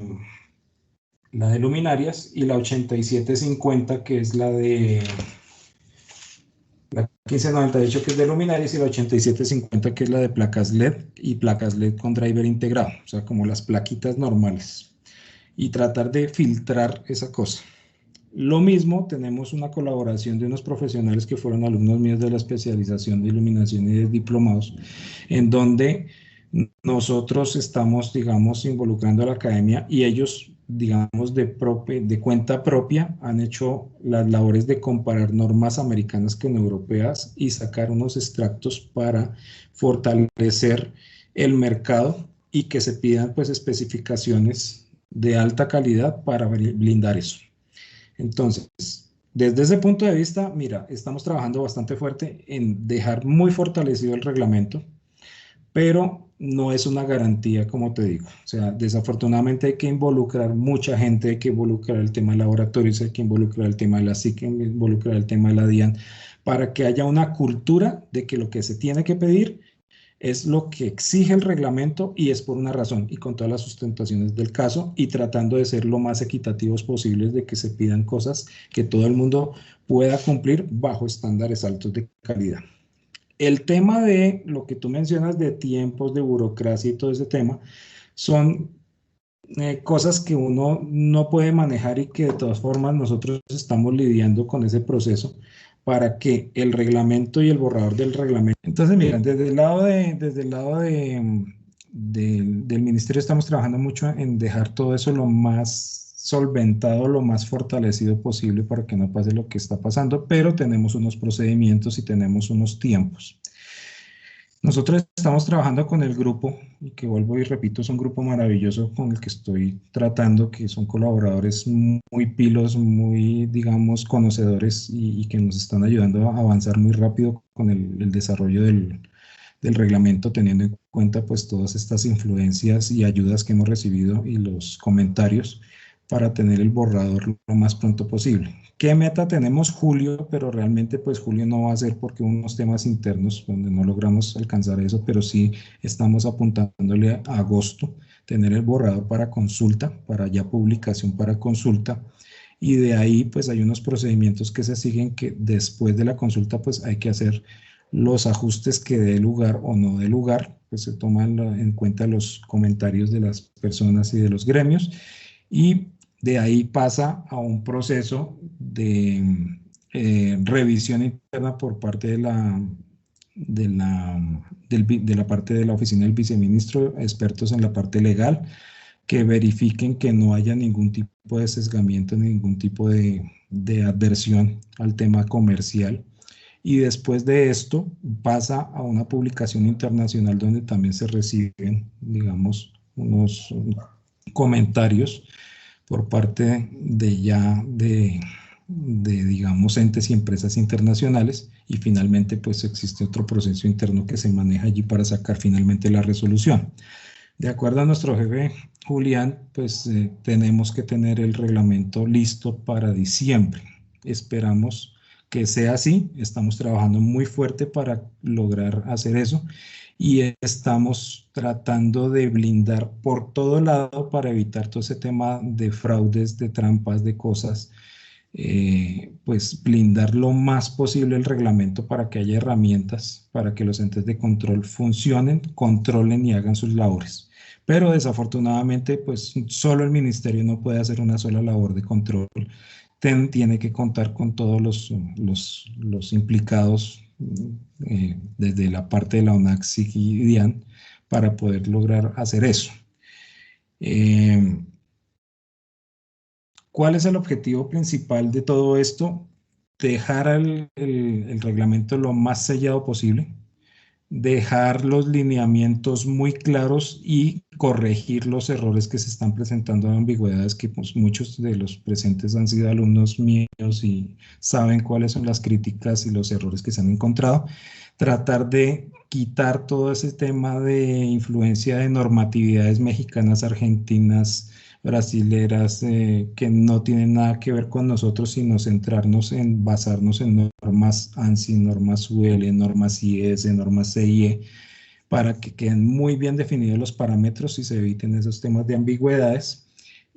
luminarias, y la 8750, que es la 1598, que es de luminarias, y la 8750, que es la de placas LED y placas LED con driver integrado, o sea, como las plaquitas normales, y tratar de filtrar esa cosa. Lo mismo, tenemos una colaboración de unos profesionales que fueron alumnos míos de la especialización de iluminación y de diplomados, en donde nosotros estamos, digamos, involucrando a la academia y ellos, digamos, de cuenta propia han hecho las labores de comparar normas americanas con europeas y sacar unos extractos para fortalecer el mercado y que se pidan pues especificaciones de alta calidad para blindar eso. Entonces, desde ese punto de vista, mira, estamos trabajando bastante fuerte en dejar muy fortalecido el reglamento, pero no es una garantía, como te digo. O sea, desafortunadamente hay que involucrar mucha gente, hay que involucrar el tema de laboratorios, hay que involucrar el tema de la SIC, hay que involucrar el tema de la DIAN, para que haya una cultura de que lo que se tiene que pedir es lo que exige el reglamento y es por una razón y con todas las sustentaciones del caso y tratando de ser lo más equitativos posibles de que se pidan cosas que todo el mundo pueda cumplir bajo estándares altos de calidad. El tema de lo que tú mencionas de tiempos, de burocracia y todo ese tema son cosas que uno no puede manejar y que de todas formas nosotros estamos lidiando con ese proceso para que el reglamento y el borrador del reglamento. Entonces, mira, desde el lado del ministerio estamos trabajando mucho en dejar todo eso lo más solventado, lo más fortalecido posible para que no pase lo que está pasando, pero tenemos unos procedimientos y tenemos unos tiempos. Nosotros estamos trabajando con el grupo, y que vuelvo y repito, es un grupo maravilloso con el que estoy tratando, que son colaboradores muy pilos, muy, digamos, conocedores y que nos están ayudando a avanzar muy rápido con el desarrollo del reglamento, teniendo en cuenta pues todas estas influencias y ayudas que hemos recibido y los comentarios para tener el borrador lo más pronto posible. ¿Qué meta tenemos? Julio, pero realmente pues julio no va a ser porque unos temas internos donde no logramos alcanzar eso, pero sí estamos apuntándole a agosto, tener el borrador para consulta, para ya publicación para consulta, y de ahí pues hay unos procedimientos que se siguen que después de la consulta pues hay que hacer los ajustes que dé lugar o no dé lugar, pues se toman en cuenta los comentarios de las personas y de los gremios, y de ahí pasa a un proceso de revisión interna por parte de la parte de la oficina del viceministro, expertos en la parte legal, que verifiquen que no haya ningún tipo de sesgamiento, ningún tipo de adversión al tema comercial. Y después de esto pasa a una publicación internacional donde también se reciben, digamos, unos comentarios por parte de digamos, entes y empresas internacionales, y finalmente pues existe otro proceso interno que se maneja allí para sacar finalmente la resolución. De acuerdo a nuestro jefe Julián, pues tenemos que tener el reglamento listo para diciembre. Esperamos que sea así, estamos trabajando muy fuerte para lograr hacer eso y estamos tratando de blindar por todo lado para evitar todo ese tema de fraudes, de trampas, de cosas, pues blindar lo más posible el reglamento para que haya herramientas, para que los entes de control funcionen, controlen y hagan sus labores. Pero desafortunadamente, pues solo el ministerio no puede hacer una sola labor de control. Tiene que contar con todos los implicados desde la parte de la ONACSIC y DIAN para poder lograr hacer eso. ¿Cuál es el objetivo principal de todo esto? Dejar el reglamento lo más sellado posible, dejar los lineamientos muy claros y corregir los errores que se están presentando, ambigüedades que pues, muchos de los presentes han sido alumnos míos y saben cuáles son las críticas y los errores que se han encontrado. Tratar de quitar todo ese tema de influencia de normatividades mexicanas, argentinas, brasileras, que no tienen nada que ver con nosotros, sino centrarnos en basarnos en normas ANSI, normas UL, normas IES, normas CIE, para que queden muy bien definidos los parámetros y se eviten esos temas de ambigüedades,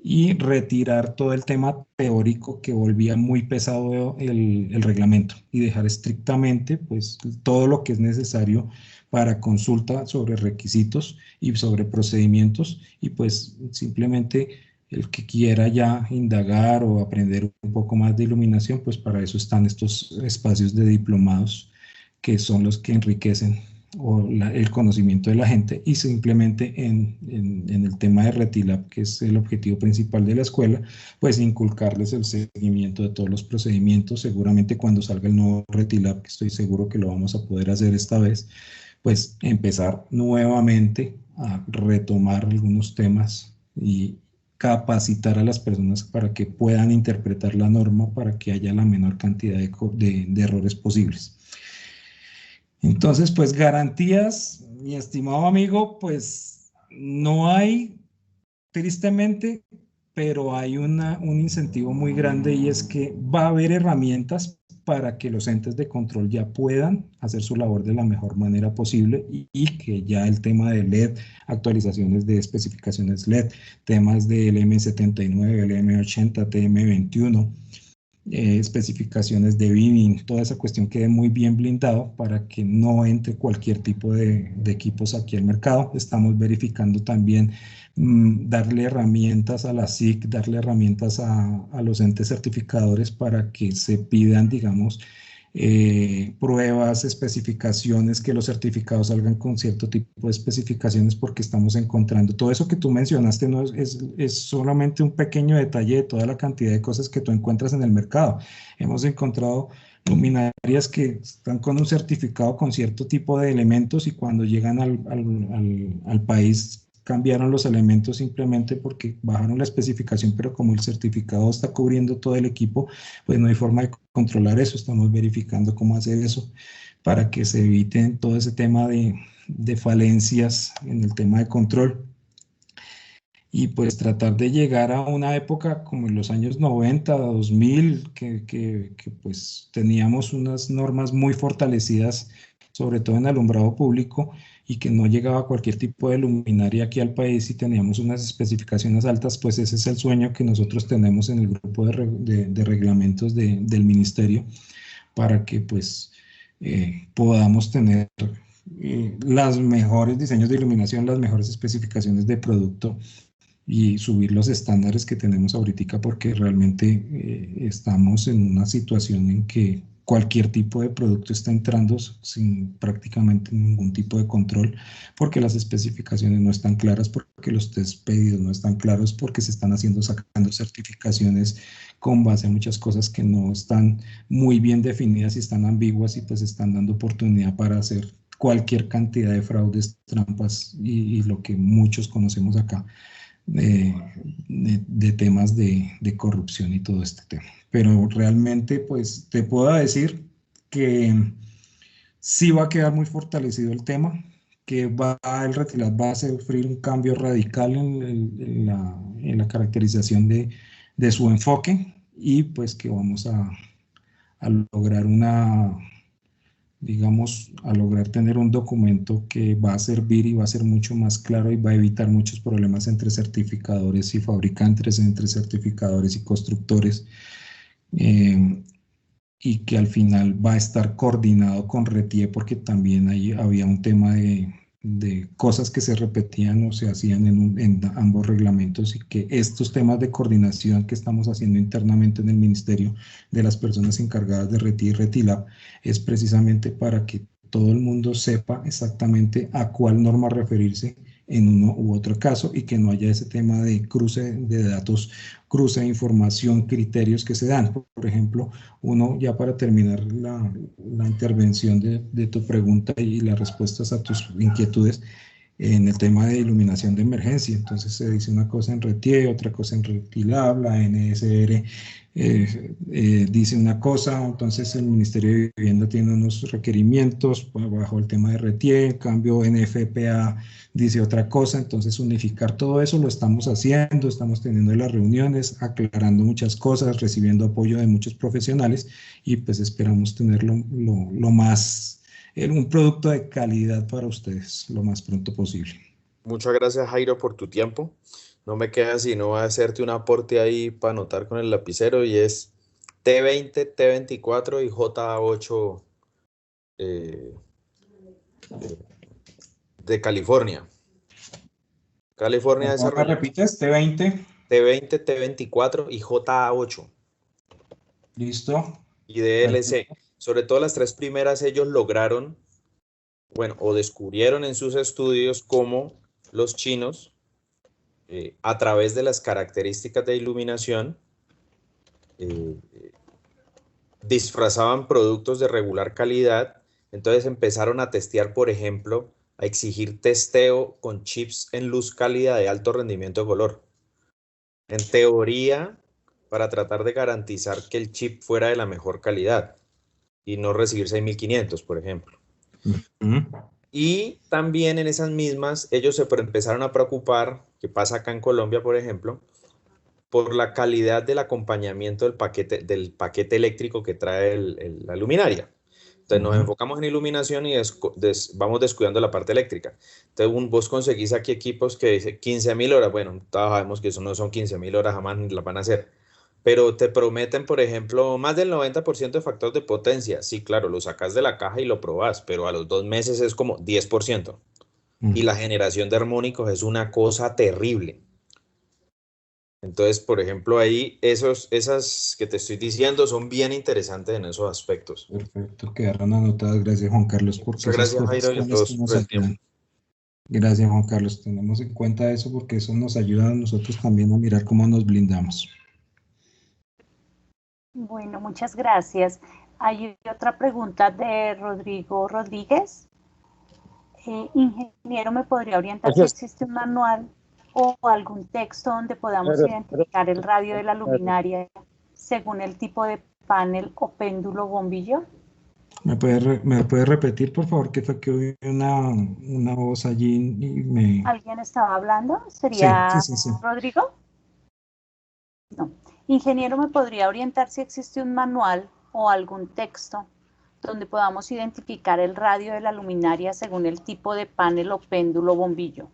y retirar todo el tema teórico que volvía muy pesado el reglamento y dejar estrictamente pues, todo lo que es necesario para consulta sobre requisitos y sobre procedimientos, y pues simplemente el que quiera ya indagar o aprender un poco más de iluminación, pues para eso están estos espacios de diplomados que son los que enriquecen el conocimiento de la gente, y simplemente en el tema de Retilab, que es el objetivo principal de la escuela, pues inculcarles el seguimiento de todos los procedimientos. Seguramente cuando salga el nuevo Retilab, que estoy seguro que lo vamos a poder hacer esta vez, pues empezar nuevamente a retomar algunos temas y capacitar a las personas para que puedan interpretar la norma para que haya la menor cantidad de errores posibles. Entonces, pues garantías, mi estimado amigo, pues no hay, tristemente, pero hay un incentivo muy grande, y es que va a haber herramientas para que los entes de control ya puedan hacer su labor de la mejor manera posible, y que ya el tema de LED, actualizaciones de especificaciones LED, temas del M79, el M80, TM21, especificaciones de BIM, toda esa cuestión quede muy bien blindado para que no entre cualquier tipo de equipos aquí al mercado. Estamos verificando también darle herramientas a la SIC, darle herramientas a los entes certificadores para que se pidan, digamos, pruebas, especificaciones, que los certificados salgan con cierto tipo de especificaciones, porque estamos encontrando todo eso que tú mencionaste. No es solamente un pequeño detalle de toda la cantidad de cosas que tú encuentras en el mercado. Hemos encontrado luminarias que están con un certificado con cierto tipo de elementos, y cuando llegan al país cambiaron los elementos simplemente porque bajaron la especificación, pero como el certificado está cubriendo todo el equipo, pues no hay forma de controlar eso. Estamos verificando cómo hacer eso para que se eviten todo ese tema de falencias en el tema de control. Y pues tratar de llegar a una época como en los años 90, 2000, que pues teníamos unas normas muy fortalecidas, sobre todo en alumbrado público, y que no llegaba cualquier tipo de luminaria aquí al país, y teníamos unas especificaciones altas. Pues ese es el sueño que nosotros tenemos en el grupo de reglamentos del ministerio, para que pues podamos tener los mejores diseños de iluminación, las mejores especificaciones de producto, y subir los estándares que tenemos ahorita, porque realmente estamos en una situación en que cualquier tipo de producto está entrando sin prácticamente ningún tipo de control, porque las especificaciones no están claras, porque los test pedidos no están claros, porque se están sacando certificaciones con base a muchas cosas que no están muy bien definidas y están ambiguas, y pues están dando oportunidad para hacer cualquier cantidad de fraudes, trampas y lo que muchos conocemos acá de temas de corrupción y todo este tema. Pero realmente, pues te puedo decir que sí va a quedar muy fortalecido el tema, que el Retilab va a sufrir un cambio radical en la caracterización de su enfoque, y pues que vamos a lograr digamos, a lograr tener un documento que va a servir y va a ser mucho más claro, y va a evitar muchos problemas entre certificadores y fabricantes, entre certificadores y constructores, y que al final va a estar coordinado con RETIE, porque también ahí había un tema de cosas que se repetían o se hacían en ambos reglamentos, y que estos temas de coordinación que estamos haciendo internamente en el ministerio, de las personas encargadas de RETIE y Retilab, es precisamente para que todo el mundo sepa exactamente a cuál norma referirse en uno u otro caso, y que no haya ese tema de cruce de datos, cruce de información, criterios que se dan. Por ejemplo, uno, ya para terminar la intervención de tu pregunta y las respuestas a tus inquietudes, en el tema de iluminación de emergencia, entonces se dice una cosa en RETIE, otra cosa en Retilab, la NSR dice una cosa, entonces el Ministerio de Vivienda tiene unos requerimientos bajo el tema de RETIE, en cambio NFPA dice otra cosa. Entonces unificar todo eso lo estamos haciendo, estamos teniendo las reuniones, aclarando muchas cosas, recibiendo apoyo de muchos profesionales, y pues esperamos tener un producto de calidad para ustedes lo más pronto posible. Muchas gracias, Jairo, por tu tiempo. No me queda sino hacerte un aporte ahí para anotar con el lapicero, y es T20, T24 y JA8 de California. California ¿Me repites? T20. T20, T24 y JA8. ¿Listo? Y DLC. Sobre todo las tres primeras ellos lograron, bueno, o descubrieron en sus estudios cómo los chinos, a través de las características de iluminación, disfrazaban productos de regular calidad. Entonces empezaron a testear, por ejemplo, a exigir testeo con chips en luz cálida de alto rendimiento de color. En teoría, para tratar de garantizar que el chip fuera de la mejor calidad y no recibir 6500, por ejemplo. Y también en esas mismas, ellos se empezaron a preocupar, que pasa acá en Colombia, por ejemplo, por la calidad del acompañamiento del paquete eléctrico que trae la luminaria. Entonces nos enfocamos en iluminación y vamos descuidando la parte eléctrica. Entonces vos conseguís aquí equipos que dicen 15.000 horas. Bueno, todos sabemos que eso no son 15.000 horas, jamás ni las van a hacer. Pero te prometen, por ejemplo, más del 90% de factor de potencia. Sí, claro, lo sacas de la caja y lo probás, pero a los 2 meses es como 10%. Y la generación de armónicos es una cosa terrible. Entonces, por ejemplo, ahí esas que te estoy diciendo son bien interesantes en esos aspectos. Perfecto, quedaron anotadas. Gracias, Juan Carlos, porque muchas gracias, Jairo, y a todos por el tiempo. Gracias, Juan Carlos. Tenemos en cuenta eso porque eso nos ayuda a nosotros también a mirar cómo nos blindamos. Bueno, muchas gracias. Hay otra pregunta de Rodrigo Rodríguez. Ingeniero, ¿me podría orientar si existe un manual o algún texto donde podamos identificar el radio de la luminaria según el tipo de panel o péndulo bombillo? ¿Me puede repetir, por favor, que fue que oí una voz allí y me... ¿Alguien estaba hablando? ¿Sería sí. Rodrigo? No. Ingeniero, ¿me podría orientar si existe un manual o algún texto donde podamos identificar el radio de la luminaria según el tipo de panel o péndulo bombillo?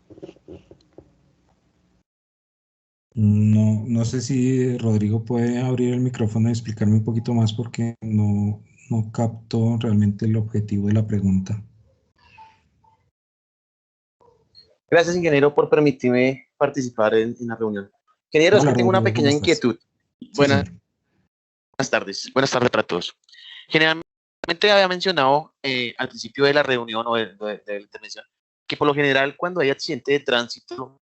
No sé si Rodrigo puede abrir el micrófono y explicarme un poquito más porque no capto realmente el objetivo de la pregunta. Gracias, ingeniero, por permitirme participar en la reunión. Ingeniero, es que tengo una pequeña inquietud. Buenas tardes. Buenas tardes para todos. Generalmente había mencionado al principio de la reunión o de la intervención que por lo general cuando hay accidente de tránsito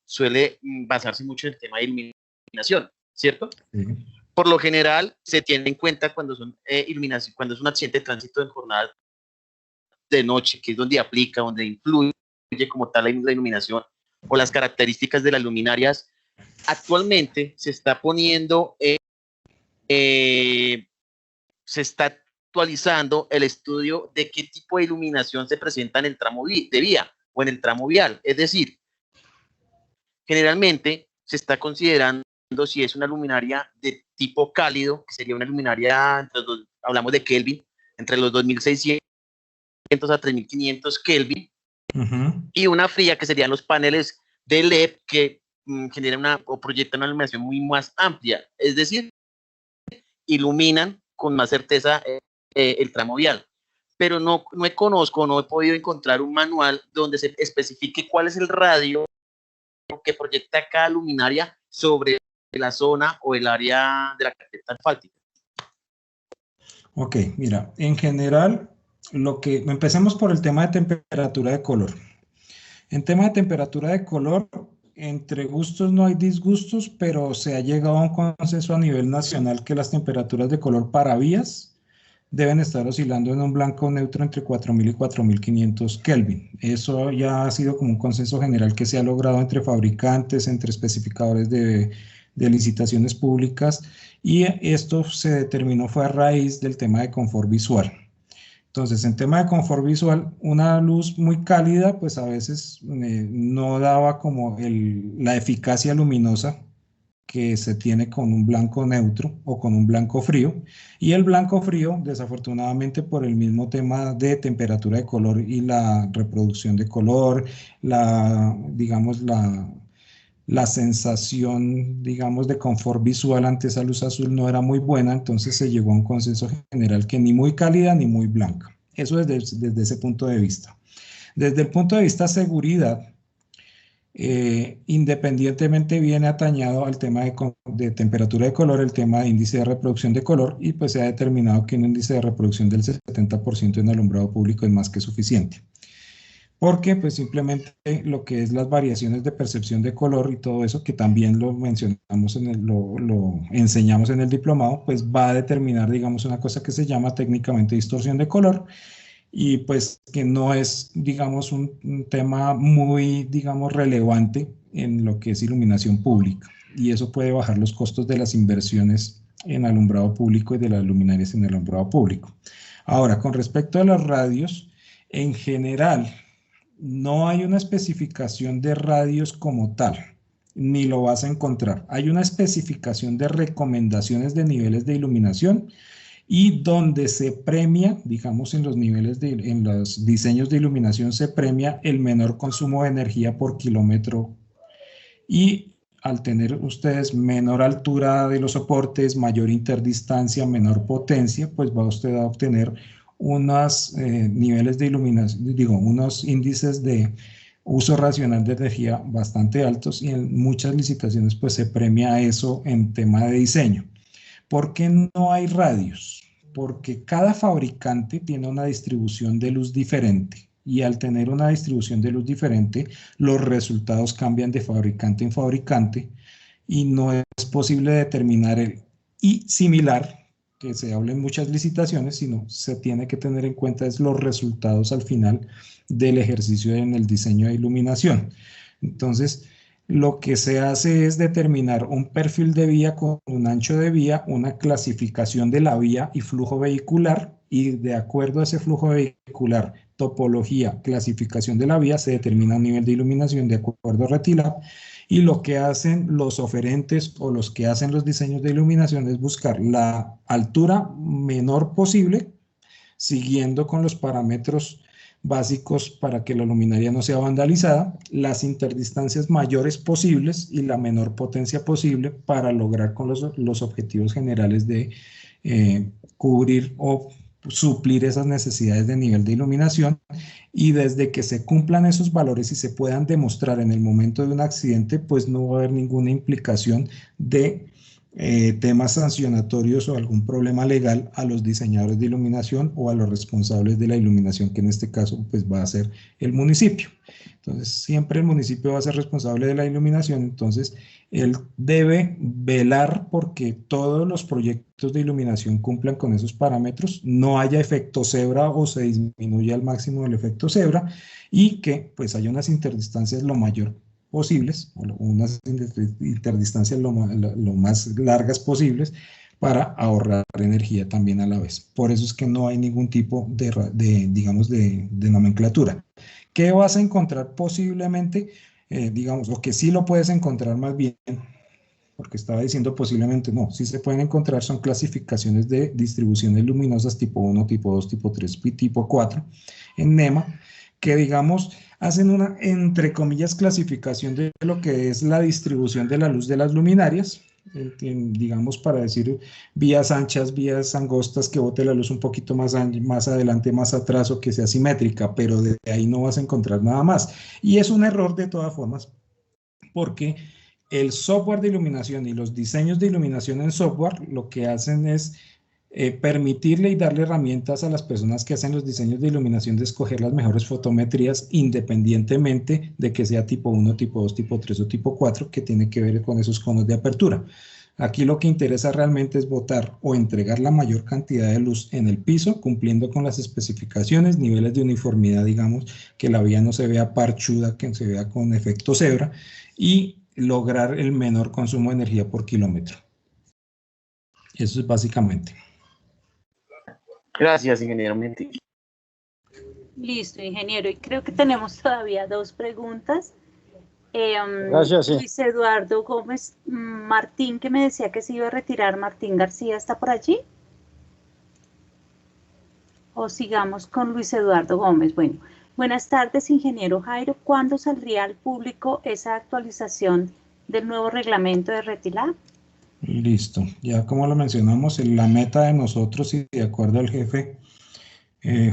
suele basarse mucho en el tema de iluminación, ¿cierto? Sí. Por lo general se tiene en cuenta cuando son iluminación, cuando es un accidente de tránsito en jornada de noche, que es donde aplica, donde influye como tal la iluminación o las características de las luminarias. Actualmente se está poniendo, se está actualizando el estudio de qué tipo de iluminación se presenta en el tramo de vía o en el tramo vial. Es decir, generalmente se está considerando si es una luminaria de tipo cálido, que sería una luminaria, hablamos de Kelvin, entre los 2600 a 3500 Kelvin, y una fría, que serían los paneles de LED que generan o proyectan una iluminación muy más amplia, es decir, iluminan con más certeza el tramo vial. Pero no conozco, no he podido encontrar un manual donde se especifique cuál es el radio que proyecta cada luminaria sobre la zona o el área de la carpeta asfáltica. Ok, mira, en general, empecemos por el tema de temperatura de color. En tema de temperatura de color, entre gustos no hay disgustos, pero se ha llegado a un consenso a nivel nacional que las temperaturas de color para vías deben estar oscilando en un blanco neutro entre 4000 y 4500 Kelvin. Eso ya ha sido como un consenso general que se ha logrado entre fabricantes, entre especificadores de licitaciones públicas, y esto se determinó fue a raíz del tema de confort visual. Entonces, en tema de confort visual, una luz muy cálida, pues a veces no daba como la eficacia luminosa que se tiene con un blanco neutro o con un blanco frío. Y el blanco frío, desafortunadamente, por el mismo tema de temperatura de color y la reproducción de color, digamos, la sensación, digamos, de confort visual ante esa luz azul no era muy buena, entonces se llegó a un consenso general que ni muy cálida ni muy blanca. Eso desde ese punto de vista. Desde el punto de vista seguridad, independientemente viene atañado al tema de temperatura de color, el tema de índice de reproducción de color, y pues se ha determinado que un índice de reproducción del 70% en alumbrado público es más que suficiente. Porque pues simplemente lo que es las variaciones de percepción de color y todo eso, que también lo mencionamos, lo enseñamos en el diplomado, pues va a determinar, digamos, una cosa que se llama técnicamente distorsión de color, y pues que no es, digamos, un tema muy, digamos, relevante en lo que es iluminación pública, y eso puede bajar los costos de las inversiones en alumbrado público y de las luminarias en el alumbrado público. Ahora, con respecto a los radios, en general, no hay una especificación de radios como tal, ni lo vas a encontrar. Hay una especificación de recomendaciones de niveles de iluminación, y donde se premia, digamos, en los niveles en los diseños de iluminación se premia el menor consumo de energía por kilómetro, y al tener ustedes menor altura de los soportes, mayor interdistancia, menor potencia, pues va usted a obtener unos niveles de iluminación, unos índices de uso racional de energía bastante altos, y en muchas licitaciones pues se premia eso en tema de diseño. ¿Por qué no hay radios? Porque cada fabricante tiene una distribución de luz diferente, y al tener una distribución de luz diferente, los resultados cambian de fabricante en fabricante, y no es posible determinar el I similar, que se habla en muchas licitaciones, sino se tiene que tener en cuenta es los resultados al final del ejercicio en el diseño de iluminación. Entonces, lo que se hace es determinar un perfil de vía con un ancho de vía, una clasificación de la vía y flujo vehicular, y de acuerdo a ese flujo vehicular, topología, clasificación de la vía, se determina un nivel de iluminación de acuerdo a RETILAB. Y lo que hacen los oferentes o los que hacen los diseños de iluminación es buscar la altura menor posible, siguiendo con los parámetros básicos para que la luminaria no sea vandalizada, las interdistancias mayores posibles y la menor potencia posible para lograr con los objetivos generales de cubrir o suplir esas necesidades de nivel de iluminación. Y desde que se cumplan esos valores y se puedan demostrar en el momento de un accidente, pues no va a haber ninguna implicación de temas sancionatorios o algún problema legal a los diseñadores de iluminación o a los responsables de la iluminación, que en este caso pues va a ser el municipio. Entonces siempre el municipio va a ser responsable de la iluminación, entonces él debe velar porque todos los proyectos de iluminación cumplan con esos parámetros, no haya efecto cebra o se disminuya al máximo el efecto cebra, y que pues haya unas interdistancias lo mayor posibles, o unas interdistancias lo más largas posibles, para ahorrar energía también a la vez. Por eso es que no hay ningún tipo digamos, de nomenclatura. ¿Qué vas a encontrar posiblemente? Digamos, o que sí lo puedes encontrar más bien, porque estaba diciendo posiblemente, no, sí se pueden encontrar, son clasificaciones de distribuciones luminosas tipo 1, tipo 2, tipo 3 y tipo 4 en NEMA, que digamos hacen una, entre comillas, clasificación de lo que es la distribución de la luz de las luminarias, digamos, para decir vías anchas, vías angostas, que bote la luz un poquito más adelante, más atrás, o que sea simétrica, pero de ahí no vas a encontrar nada más. Y es un error de todas formas, porque el software de iluminación y los diseños de iluminación en software lo que hacen es permitirle y darle herramientas a las personas que hacen los diseños de iluminación de escoger las mejores fotometrías, independientemente de que sea tipo 1, tipo 2, tipo 3 o tipo 4, que tiene que ver con esos conos de apertura. Aquí lo que interesa realmente es botar o entregar la mayor cantidad de luz en el piso, cumpliendo con las especificaciones, niveles de uniformidad, digamos, que la vía no se vea parchuda, que se vea con efecto cebra, y lograr el menor consumo de energía por kilómetro. Eso es básicamente. Gracias, ingeniero. Listo, ingeniero. Y creo que tenemos todavía dos preguntas. Gracias, sí. Luis Eduardo Gómez Martín, que me decía que se iba a retirar. Martín García, ¿está por allí? O sigamos con Luis Eduardo Gómez. Bueno, buenas tardes, ingeniero Jairo. ¿Cuándo saldría al público esa actualización del nuevo reglamento de RETILAB? Listo, ya como lo mencionamos, la meta de nosotros, y de acuerdo al jefe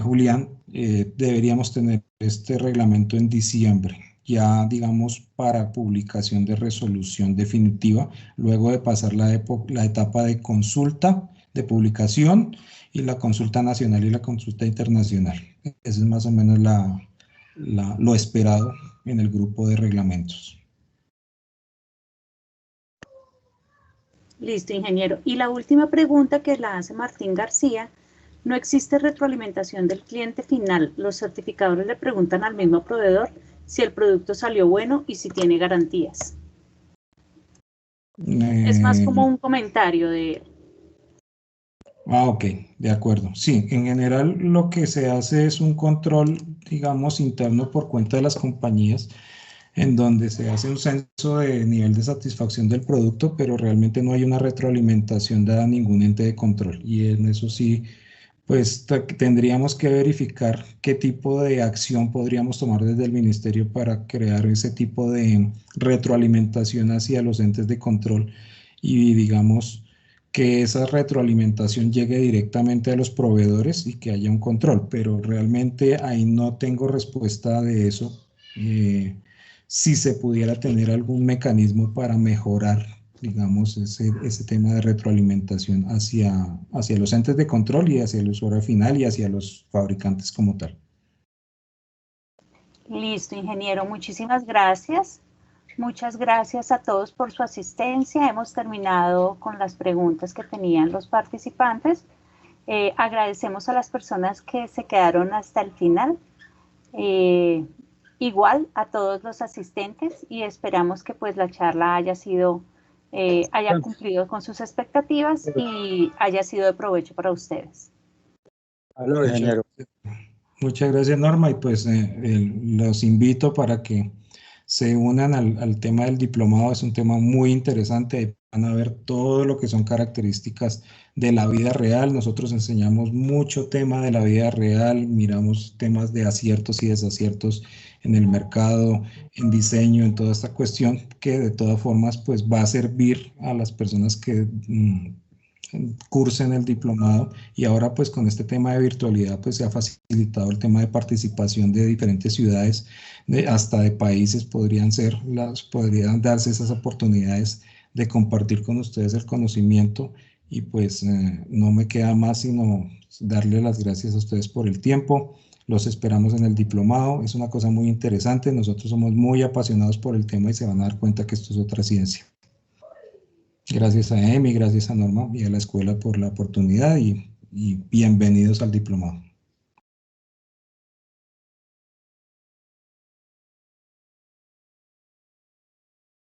Julián, deberíamos tener este reglamento en diciembre. ya, digamos, para publicación de resolución definitiva, luego de pasar la etapa de consulta, de publicación, y la consulta nacional y la consulta internacional. Eso es más o menos lo esperado en el grupo de reglamentos. Listo, ingeniero. Y la última pregunta que la hace Martín García: no existe retroalimentación del cliente final. Los certificadores le preguntan al mismo proveedor si el producto salió bueno y si tiene garantías. Es más como un comentario de él. Ok, de acuerdo. Sí, en general lo que se hace es un control, digamos, interno por cuenta de las compañías, en donde se hace un censo de nivel de satisfacción del producto, pero realmente no hay una retroalimentación dada a ningún ente de control. Y en eso sí, pues tendríamos que verificar qué tipo de acción podríamos tomar desde el ministerio para crear ese tipo de retroalimentación hacia los entes de control y, digamos, que esa retroalimentación llegue directamente a los proveedores y que haya un control, pero realmente ahí no tengo respuesta de eso. Si se pudiera tener algún mecanismo para mejorar, digamos, ese tema de retroalimentación hacia los entes de control y hacia el usuario final y hacia los fabricantes como tal. Listo, ingeniero, muchísimas gracias. Muchas gracias a todos por su asistencia. Hemos terminado con las preguntas que tenían los participantes. Agradecemos a las personas que se quedaron hasta el final. Igual a todos los asistentes, y esperamos que pues la charla haya cumplido con sus expectativas y haya sido de provecho para ustedes. Muchas gracias, Norma, y pues los invito para que se unan al tema del diplomado. Es un tema muy interesante. Van a ver todo lo que son características de la vida real. Nosotros enseñamos mucho tema de la vida real, miramos temas de aciertos y desaciertos en el mercado, en diseño, en toda esta cuestión que de todas formas pues va a servir a las personas que cursen el diplomado. Y ahora pues con este tema de virtualidad pues se ha facilitado el tema de participación de diferentes ciudades, hasta de países podrían darse esas oportunidades de compartir con ustedes el conocimiento. Y pues no me queda más sino darle las gracias a ustedes por el tiempo. Los esperamos en el diplomado. Es una cosa muy interesante. Nosotros somos muy apasionados por el tema y se van a dar cuenta que esto es otra ciencia. Gracias a Emi, gracias a Norma y a la escuela por la oportunidad y bienvenidos al diplomado.